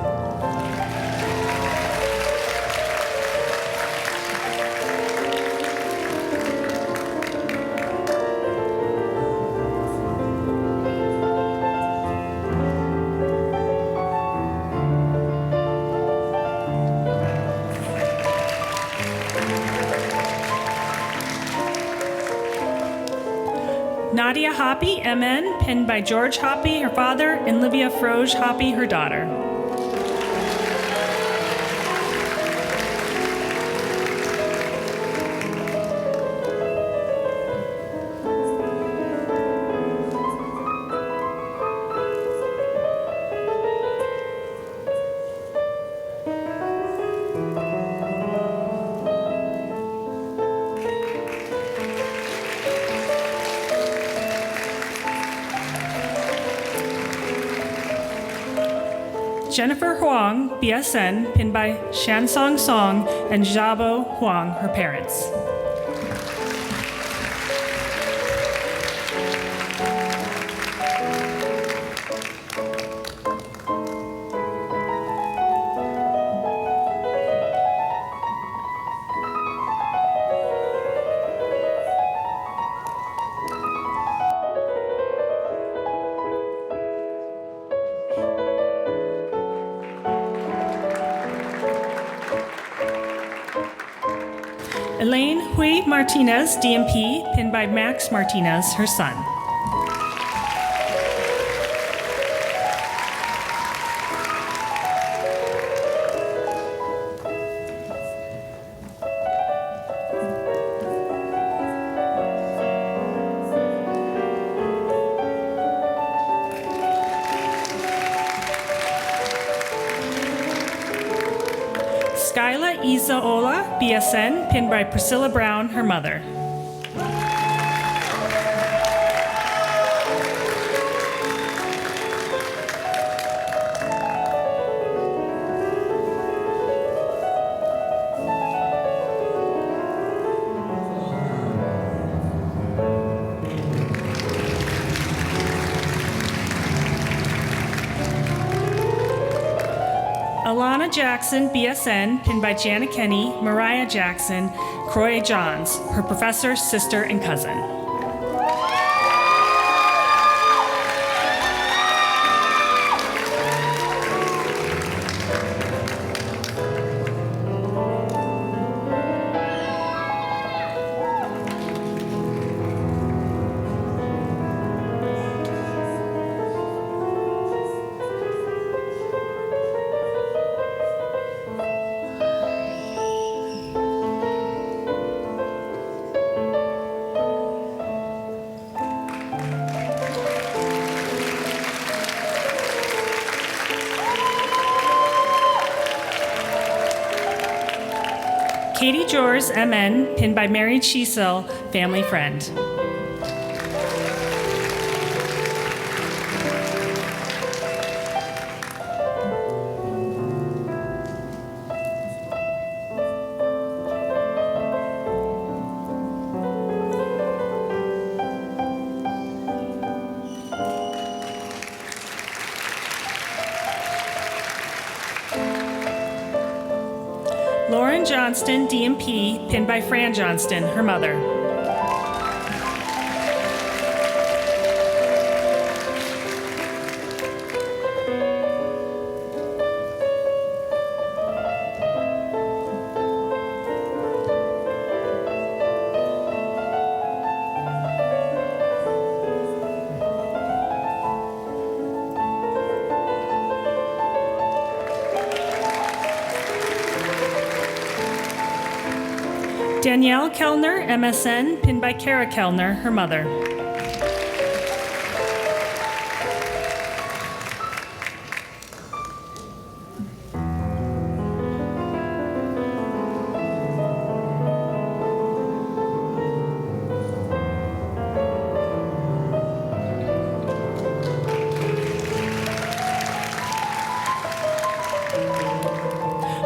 Nadia Hoppy, MN, pinned by George Hoppy, her father, and Livia Froge Hoppy, her daughter. Jennifer Huang, BSN, pinned by Shansong Song and Xiaobo Huang, her parents. Elaine Hui Martinez, DMP, pinned by Max Martinez, her son. Skyla Izaola, BSN, pinned by Priscilla Brown, her mother. Alana Jackson, BSN, pinned by Jana Kenny, Mariah Jackson, Croy Johns, her professor, sister, and cousin. Katie Jors, MN, pinned by Mary Chisel, family friend. Lauren Johnston, DMP, pinned by Fran Johnston, her mother. Danielle Kellner, MSN, pinned by Kara Kellner, her mother.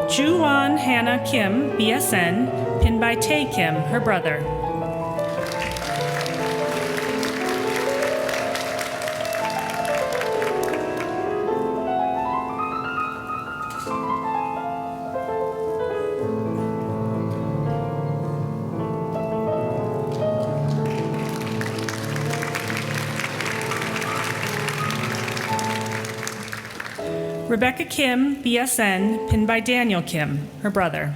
Juwan Hannah Kim, BSN, pinned by Tae Kim, her brother. Rebecca Kim, BSN, pinned by Daniel Kim, her brother.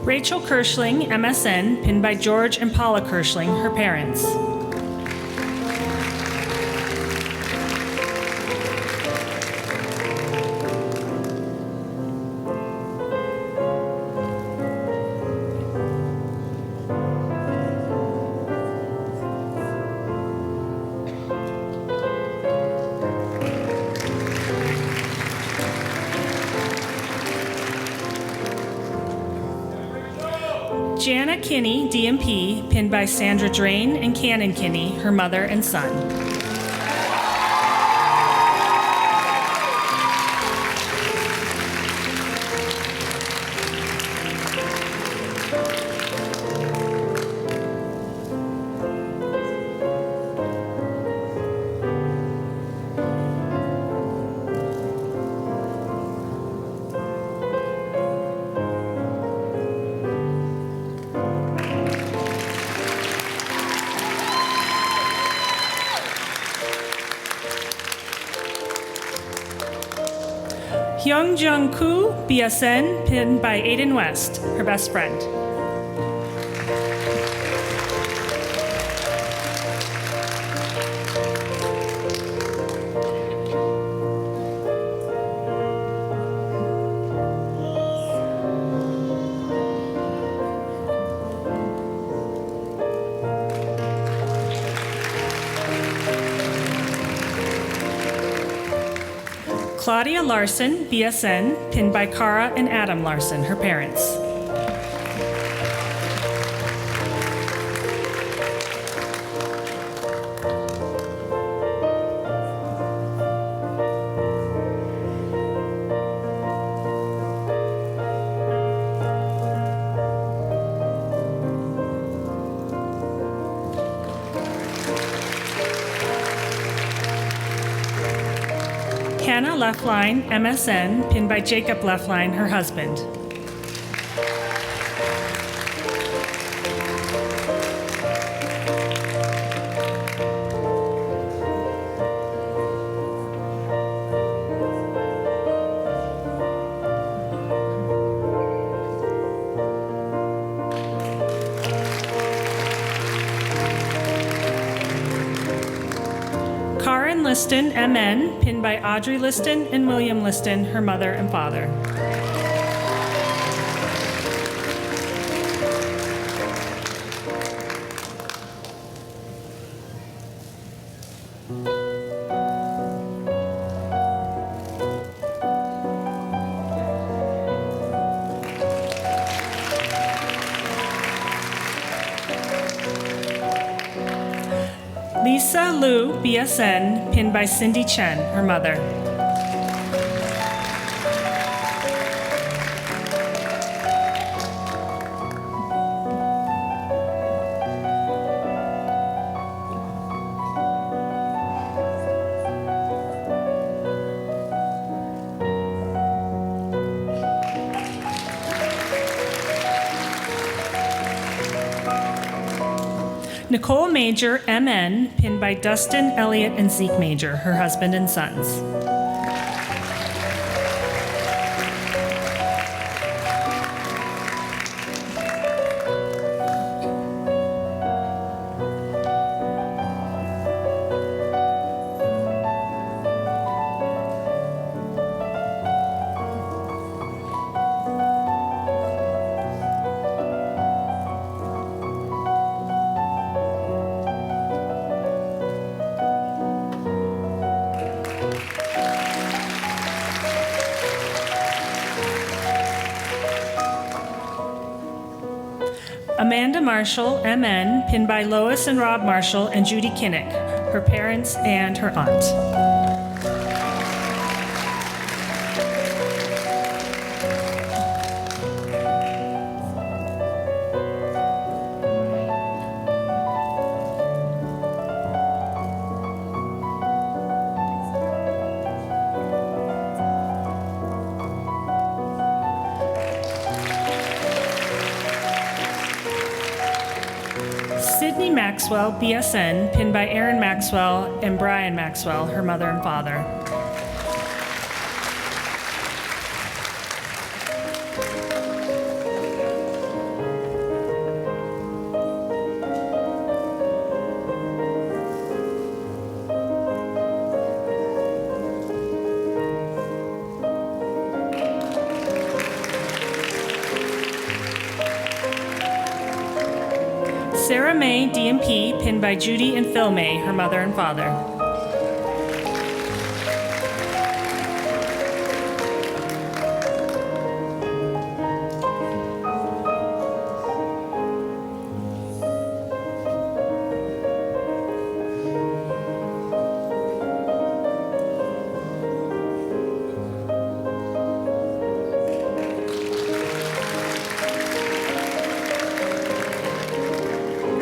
Rachel Kirschling, MSN, pinned by George and Paula Kirschling, her parents. Jana Kinney, DMP, pinned by Sandra Drain and Cannon Kinney, her mother and son. Hyung Jung Koo, BSN, pinned by Aiden West, her best friend. Claudia Larson, BSN, pinned by Cara and Adam Larson, her parents. Hannah Leftline, MSN, pinned by Jacob Leftline, her husband. Karen Liston, MN, pinned by Audrey Liston and William Liston, her mother and father. Lisa Liu, BSN, pinned by Cindy Chen, her mother. Nicole Major, MN, pinned by Dustin, Elliott, and Zeke Major, her husband and sons. Amanda Marshall, MN, pinned by Lois and Rob Marshall and Judy Kinnick, her parents and her aunt. Sydney Maxwell, BSN, pinned by Aaron Maxwell and Brian Maxwell, her mother and father. Sarah May, DMP, pinned by Judy and Phil May, her mother and father.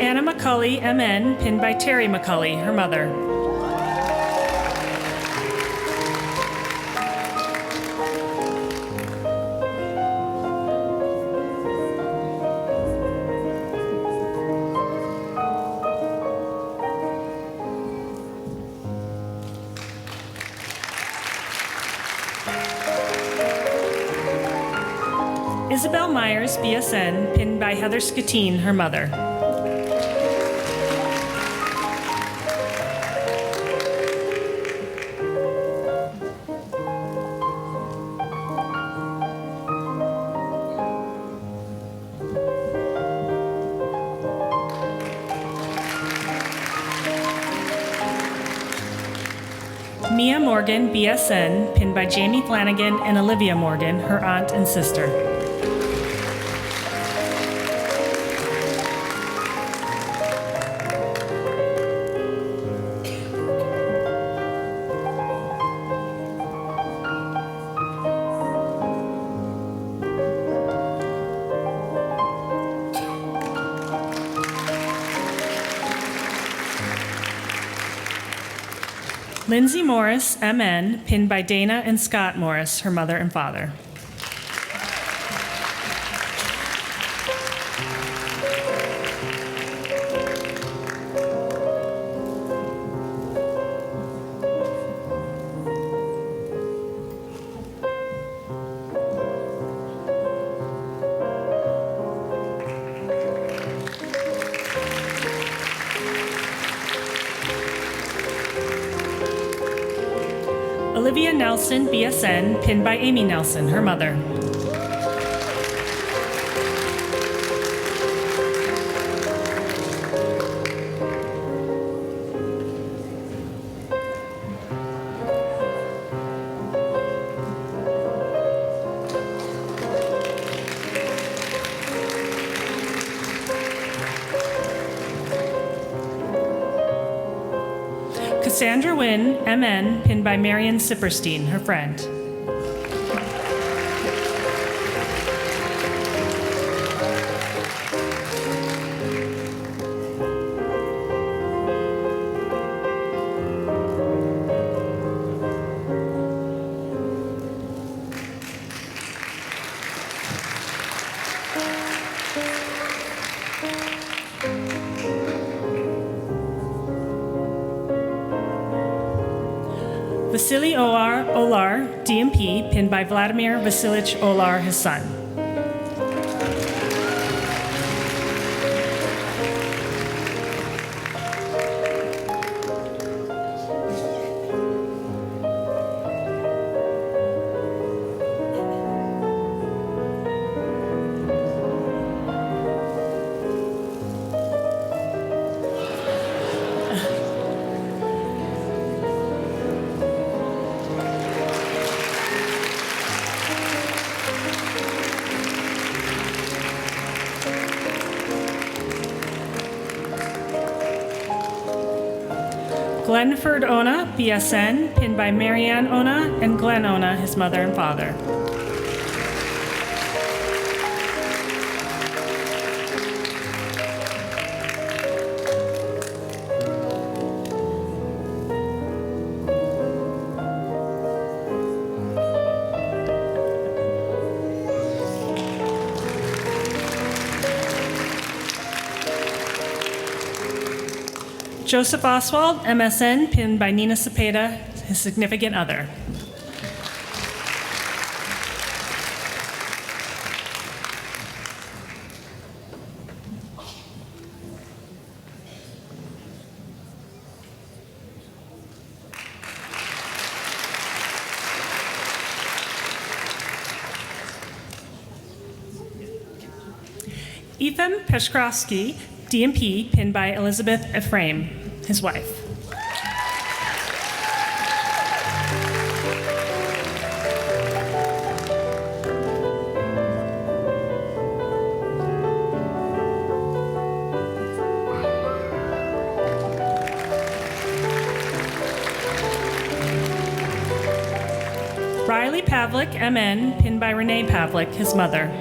Anna McCulley, MN, pinned by Terry McCulley, her mother. Isabel Myers, BSN, pinned by Heather Skatine, her mother. Mia Morgan, BSN, pinned by Jamie Flanagan and Olivia Morgan, her aunt and sister. Lindsay Morris, MN, pinned by Dana and Scott Morris, her mother and father. Olivia Nelson, BSN, pinned by Amy Nelson, her mother. Cassandra Wynn, MN, pinned by Marion Sipperstein, her friend. Vasily Olar, DMP, pinned by Vladimir Vasilyich Olar, his son. Glenford Ona, BSN, pinned by Marianne Ona and Glenn Ona, his mother and father. Joseph Oswald, MSN, pinned by Nina Cepeda, his significant other. Ethan Peshkrovsky, DMP, pinned by Elizabeth Ephraim, his wife. Riley Pavlik, MN, pinned by Renee Pavlik, his mother.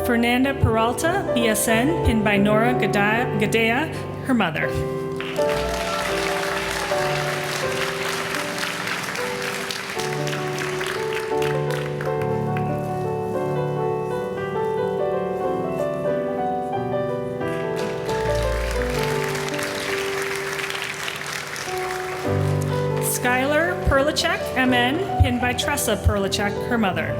Fernanda Peralta, BSN, pinned by Nora Gadea, her mother. Skylar Perlichek, MN, pinned by Tressa Perlichek, her mother.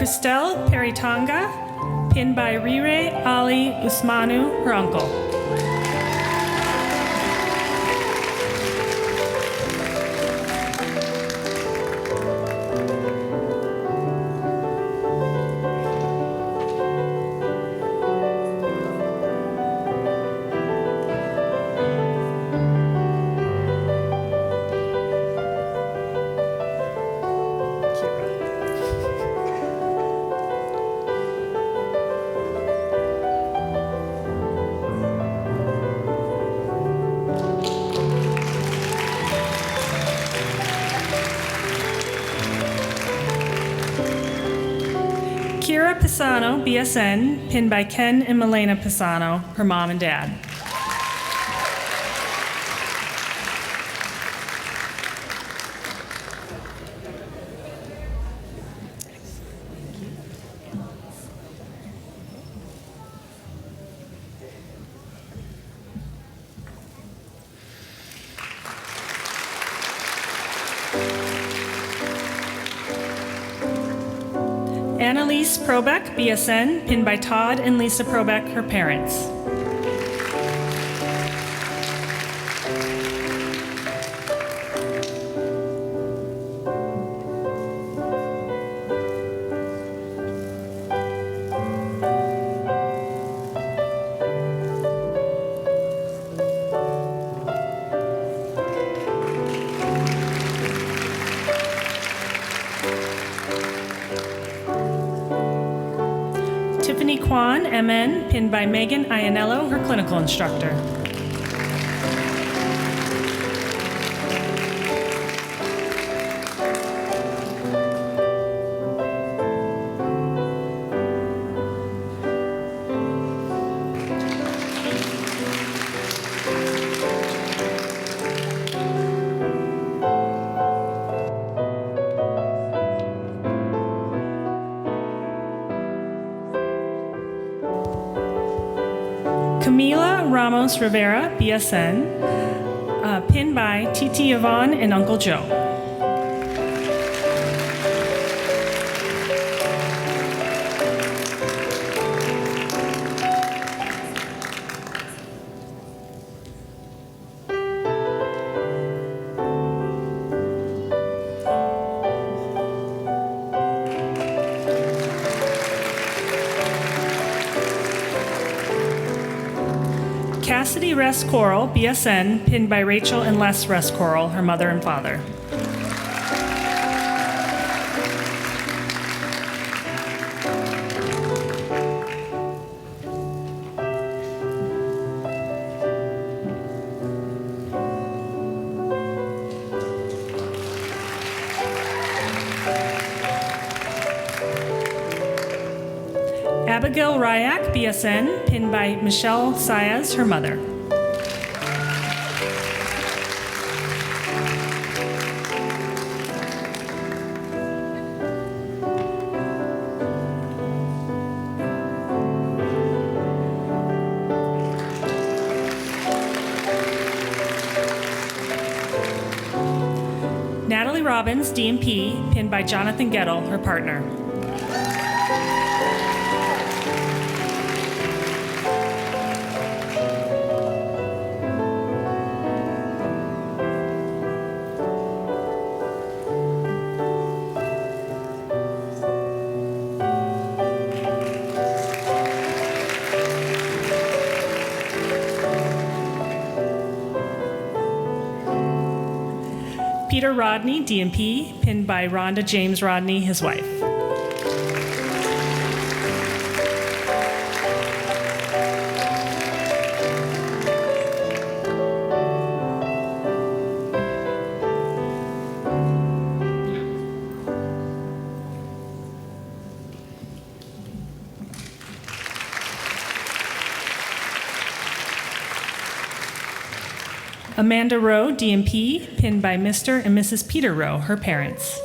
Christelle Peritonga, pinned by Rire Ali Usmanu, her uncle. Kira Pisano, BSN, pinned by Ken and Milena Pisano, her mom and dad. Annalise Probeck, BSN, pinned by Todd and Lisa Probeck, her parents. Tiffany Kwan, MN, pinned by Megan Ianello, her clinical instructor. Camila Ramos Rivera, BSN, pinned by Titi Yvonne and Uncle Joe. Cassidy Rest Coral, BSN, pinned by Rachel and Les Rest Coral, her mother and father. Abigail Ryak, BSN, pinned by Michelle Saez, her mother. Natalie Robbins, DMP, pinned by Jonathan Gettle, her partner. Peter Rodney, DMP, pinned by Rhonda James Rodney, his wife. Amanda Rowe, DMP, pinned by Mr. and Mrs. Peter Rowe, her parents.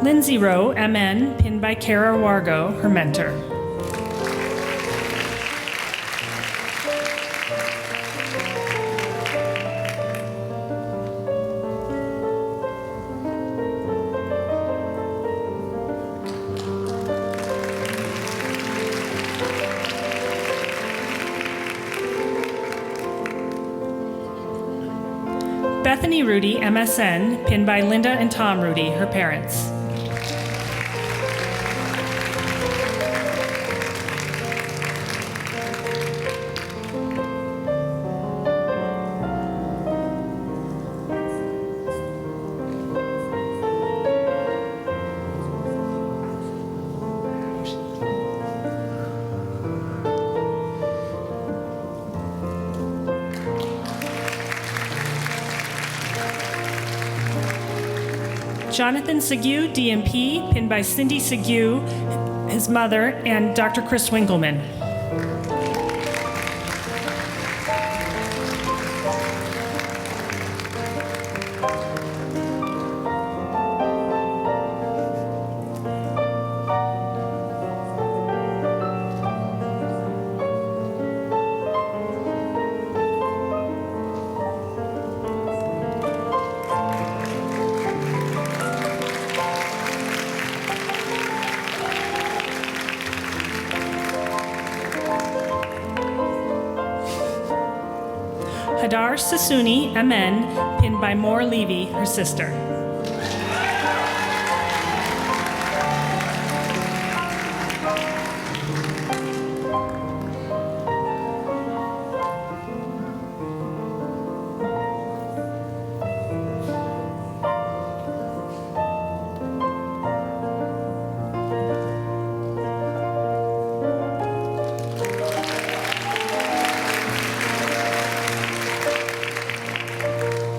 Lindsay Rowe, MN, pinned by Kara Wargo, her mentor. Bethany Rudy, MSN, pinned by Linda and Tom Rudy, her parents. Jonathan Seguin, DMP, pinned by Cindy Seguin, his mother, and Dr. Chris Winkleman. Hadar Sassouni, MN, pinned by Moore Levy, her sister.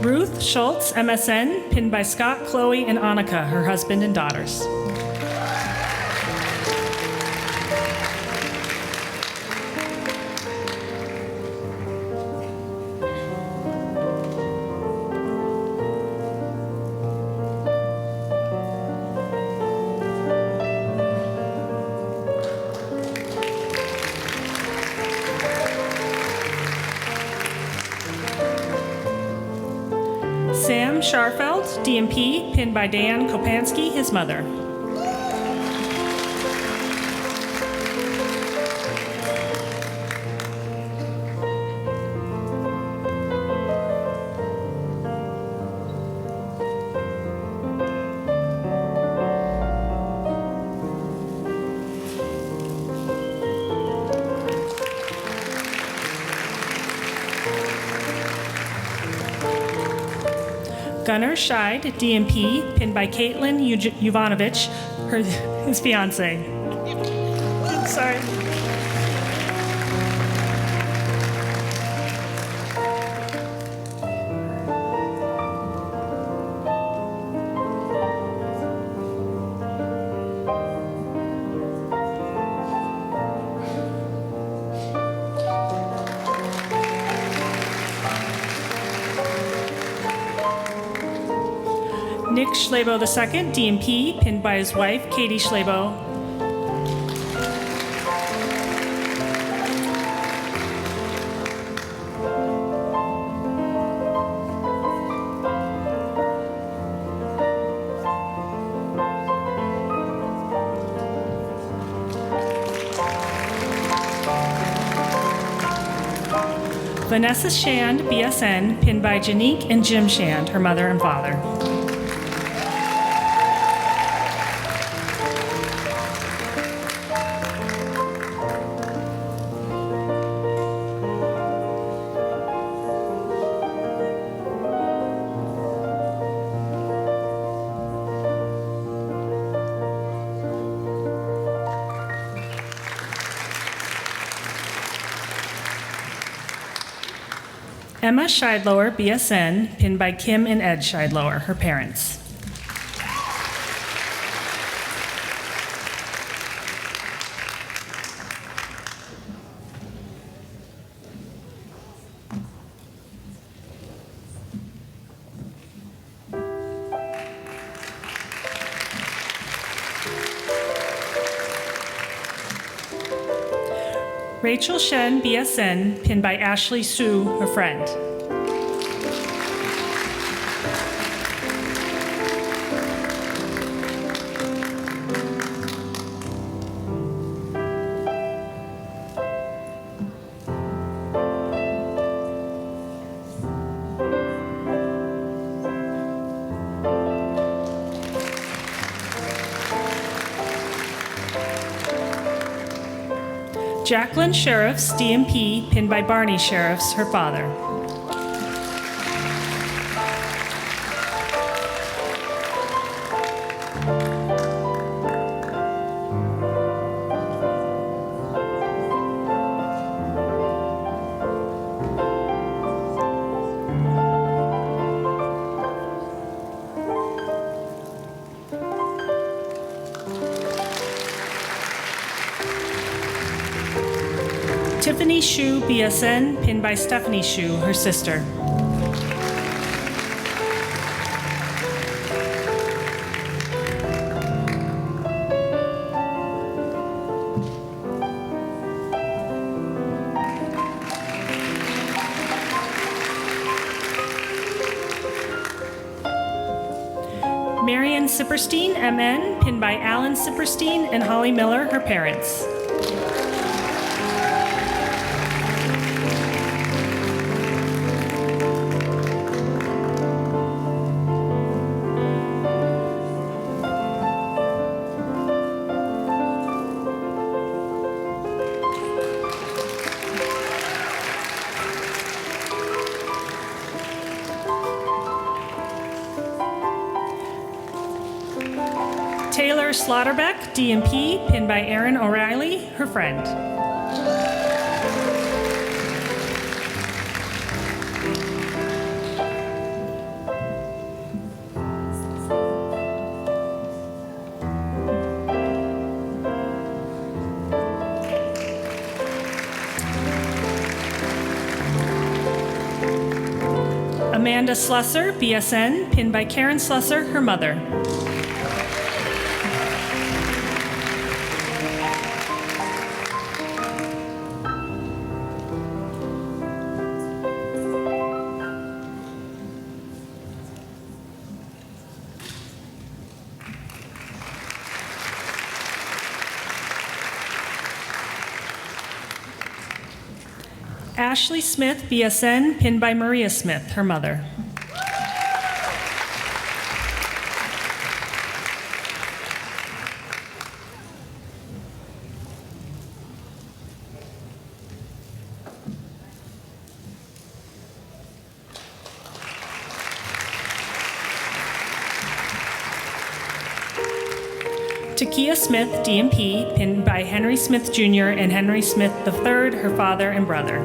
Ruth Schultz, MSN, pinned by Scott, Chloe, and Annika, her husband and daughters. Sam Scharfeld, DMP, pinned by Dan Kopansky, his mother. Gunnar Scheid, DMP, pinned by Caitlin Jovanovich, his fiance. Sorry. Nick Schlabo II, DMP, pinned by his wife, Katie Schlabo. Vanessa Shand, BSN, pinned by Janique and Jim Shand, her mother and father. Emma Scheidlower, BSN, pinned by Kim and Ed Scheidlower, her parents. Rachel Shen, BSN, pinned by Ashley Sue, her friend. Jacqueline Sheriffs, DMP, pinned by Barney Sheriffs, her father. Tiffany Shu, BSN, pinned by Stephanie Shu, her sister. Marion Sipperstein, MN, pinned by Alan Sipperstein and Holly Miller, her parents. Taylor Slaughterbeck, DMP, pinned by Erin O'Reilly, her friend. Amanda Slusser, BSN, pinned by Karen Slusser, her mother. Ashley Smith, BSN, pinned by Maria Smith, her mother. Takia Smith, DMP, pinned by Henry Smith Jr. and Henry Smith III, her father and brother.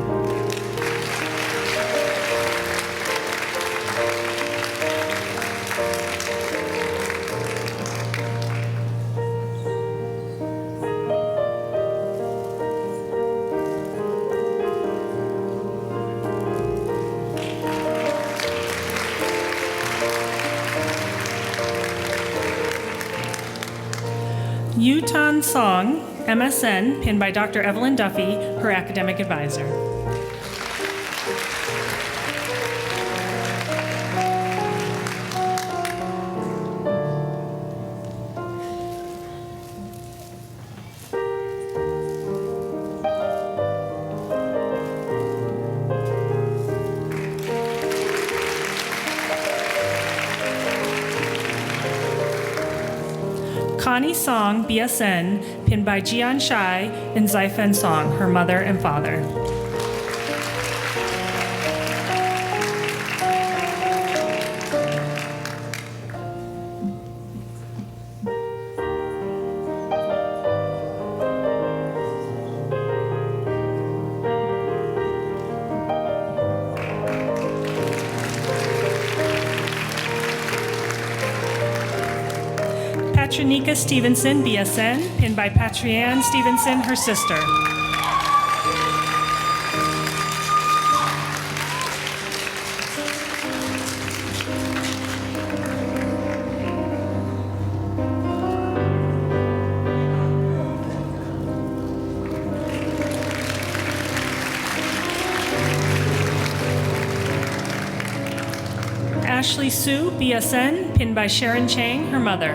Yutan Song, MSN, pinned by Dr. Evelyn Duffy, her academic advisor. Connie Song, BSN, pinned by Jian Shai and Zaifen Song, her mother and father. Patrinika Stevenson, BSN, pinned by Patrianne Stevenson, her sister. Ashley Sue, BSN, pinned by Sharon Chang, her mother.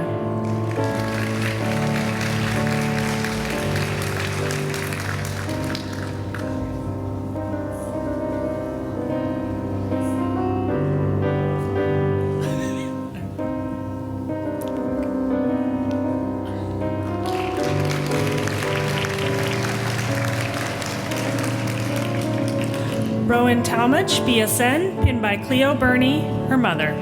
Rowan Talmadge, BSN, pinned by Cleo Burney, her mother.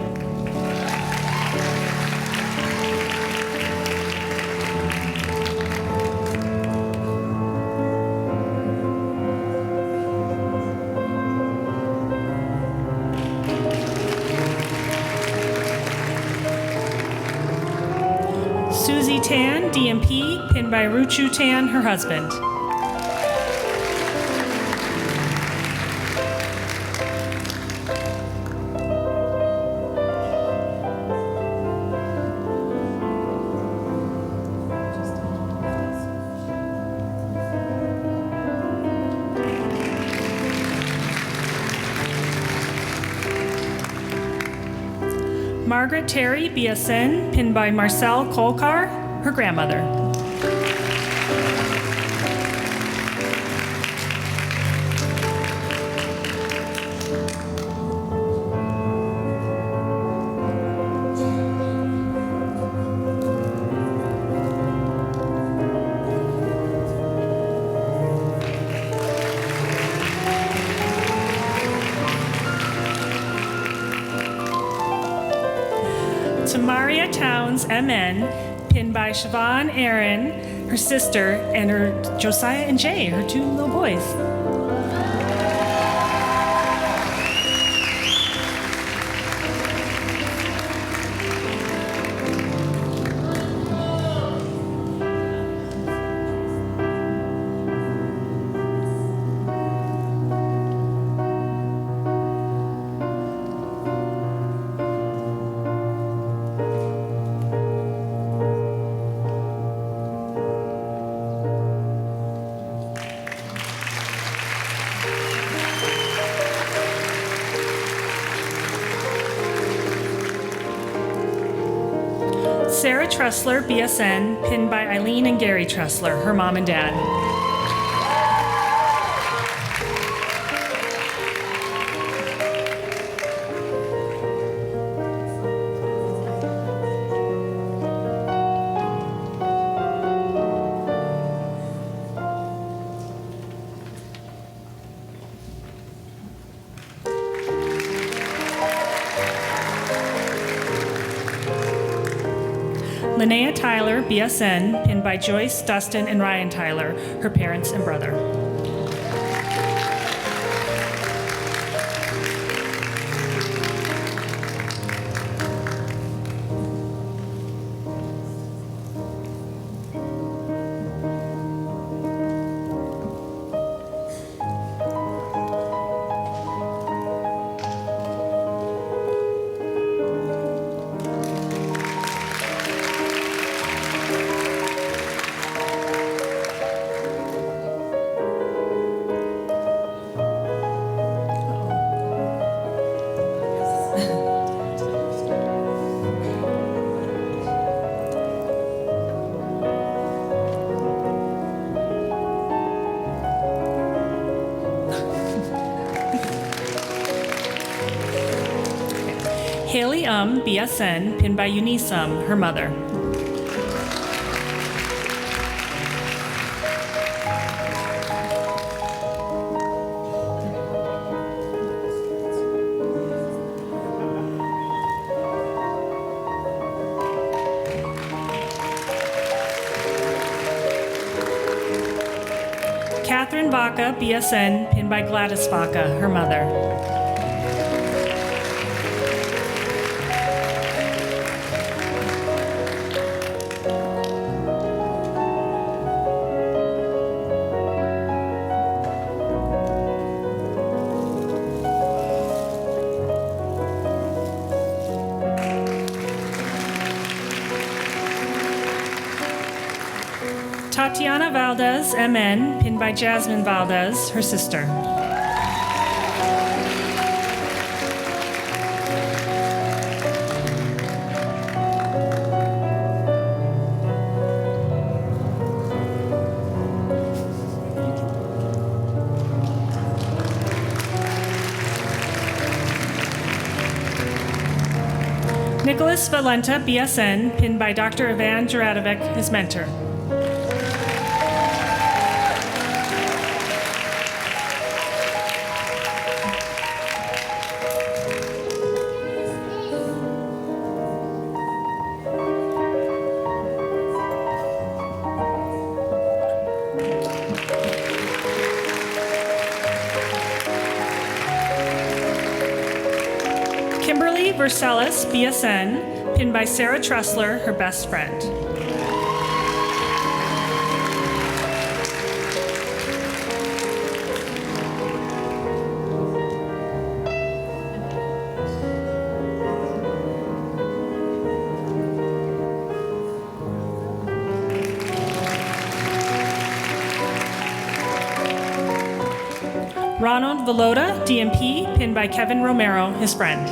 Susie Tan, DMP, pinned by Ruchu Tan, her husband. Margaret Terry, BSN, pinned by Marcel Kolkar, her grandmother. Tamaria Towns, MN, pinned by Siobhan Aaron, her sister, and her Josiah and Jay, her two little boys. Sarah Tressler, BSN, pinned by Eileen and Gary Tressler, her mom and dad. Linnea Tyler, BSN, pinned by Joyce, Dustin, and Ryan Tyler, her parents and brother. Haley BSN, pinned by Eunice her mother. Catherine Vaca, BSN, pinned by Gladys Vaca, her mother. Tatiana Valdez, MN, pinned by Jasmine Valdez, her sister. Nicholas Valenta, BSN, pinned by Dr. Ivan Jaradovic, his mentor. Kimberly Versailles, BSN, pinned by Sarah Tressler, her best friend. Ronald Velota, DMP, pinned by Kevin Romero, his friend.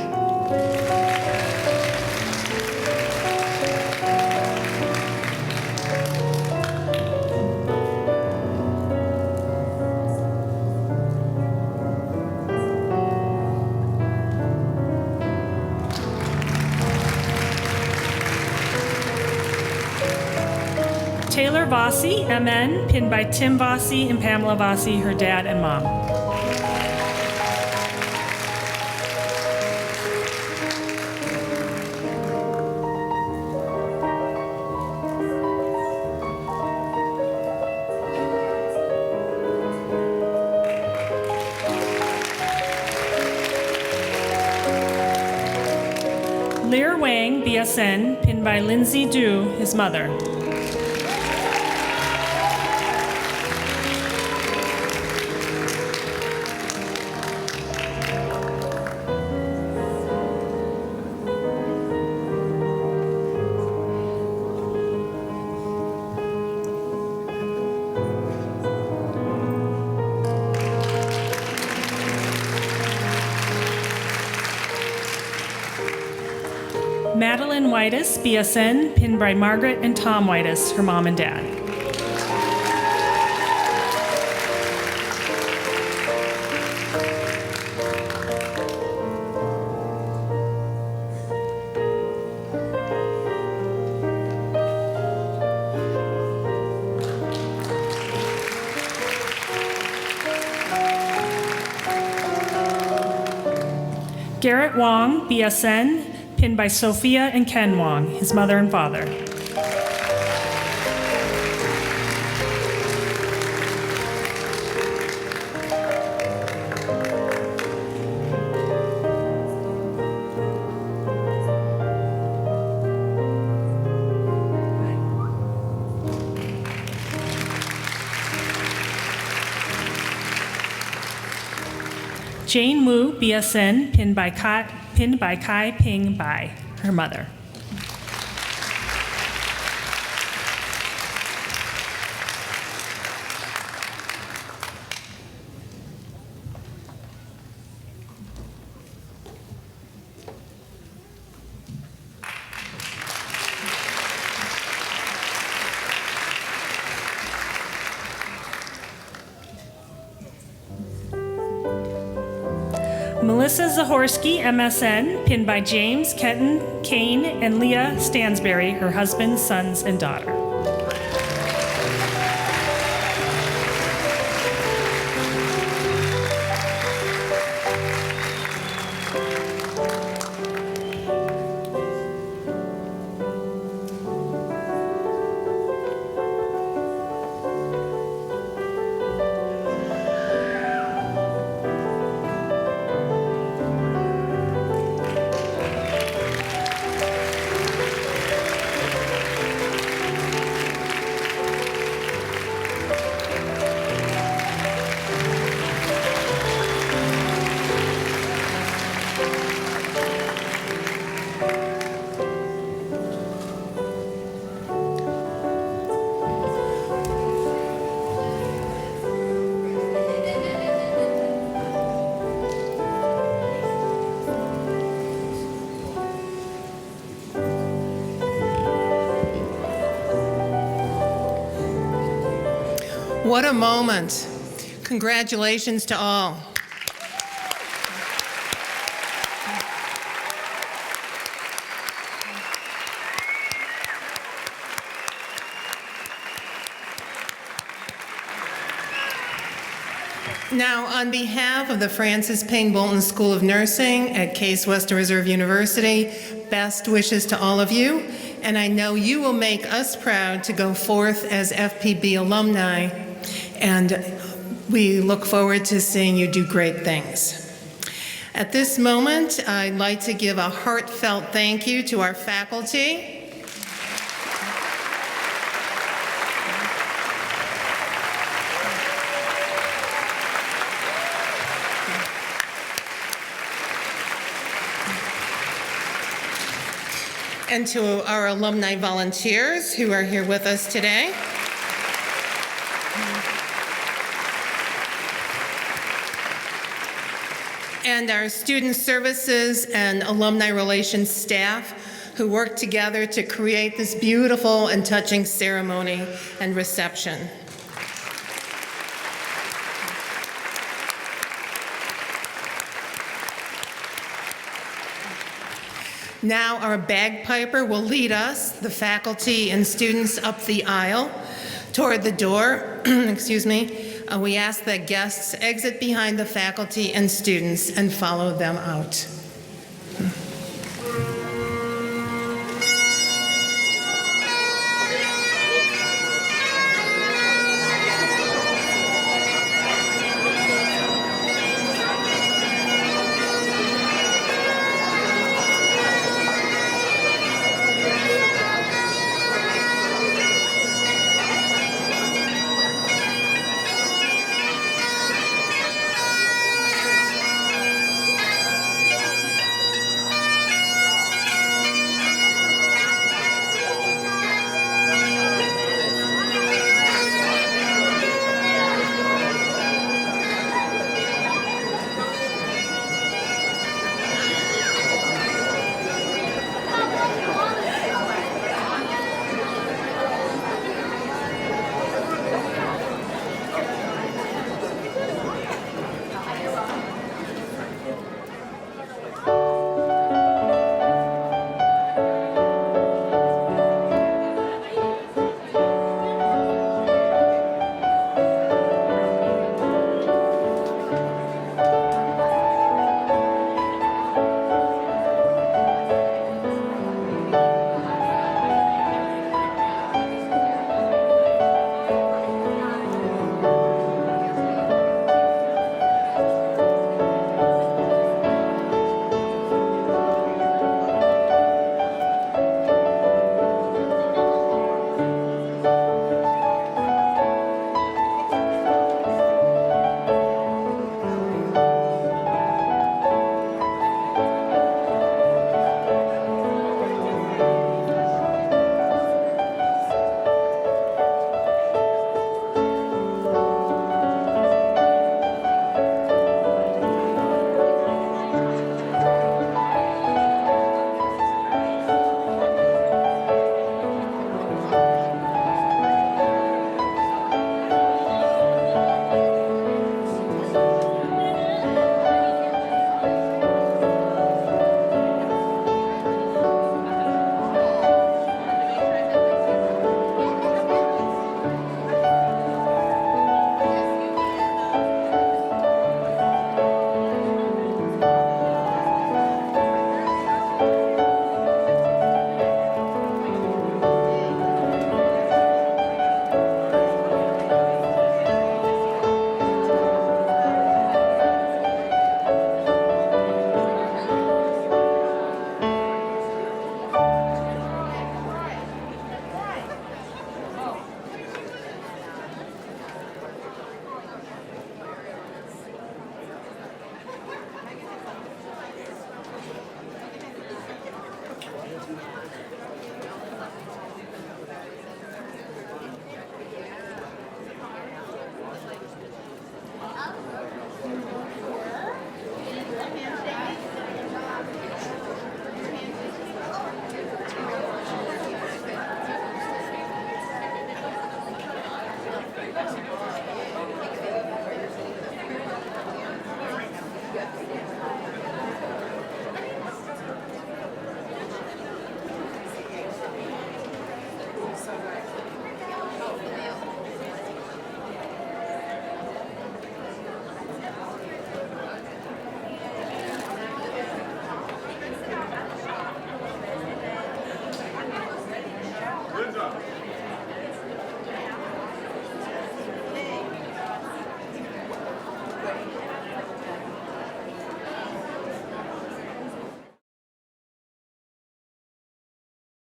Taylor Vossi, MN, pinned by Tim Vossi and Pamela Vossi, her dad and mom. Lear Wang, BSN, pinned by Lindsay Du, his mother. Madeline Whitus, BSN, pinned by Margaret and Tom Whitus, her mom and dad. Garrett Wong, BSN, pinned by Sophia and Ken Wong, his mother and father. Jane Wu, BSN, pinned by Kai Ping Bai, her mother. Melissa Zahorsky, MSN, pinned by James, Kenton, Kane, and Leah Stansberry, her husband, sons, and daughter. What a moment. Congratulations to all. Now, on behalf of the Francis Payne Bolton School of Nursing at Case Western Reserve University, best wishes to all of you, and I know you will make us proud to go forth as FPB alumni, and we look forward to seeing you do great things. At this moment, I'd like to give a heartfelt thank you to our faculty, and to our alumni volunteers who are here with us today. And our student services and alumni relations staff who work together to create this beautiful and touching ceremony and reception. Now our bagpiper will lead us, the faculty and students, up the aisle toward the door. Excuse me. We ask that guests exit behind the faculty and students and follow them out.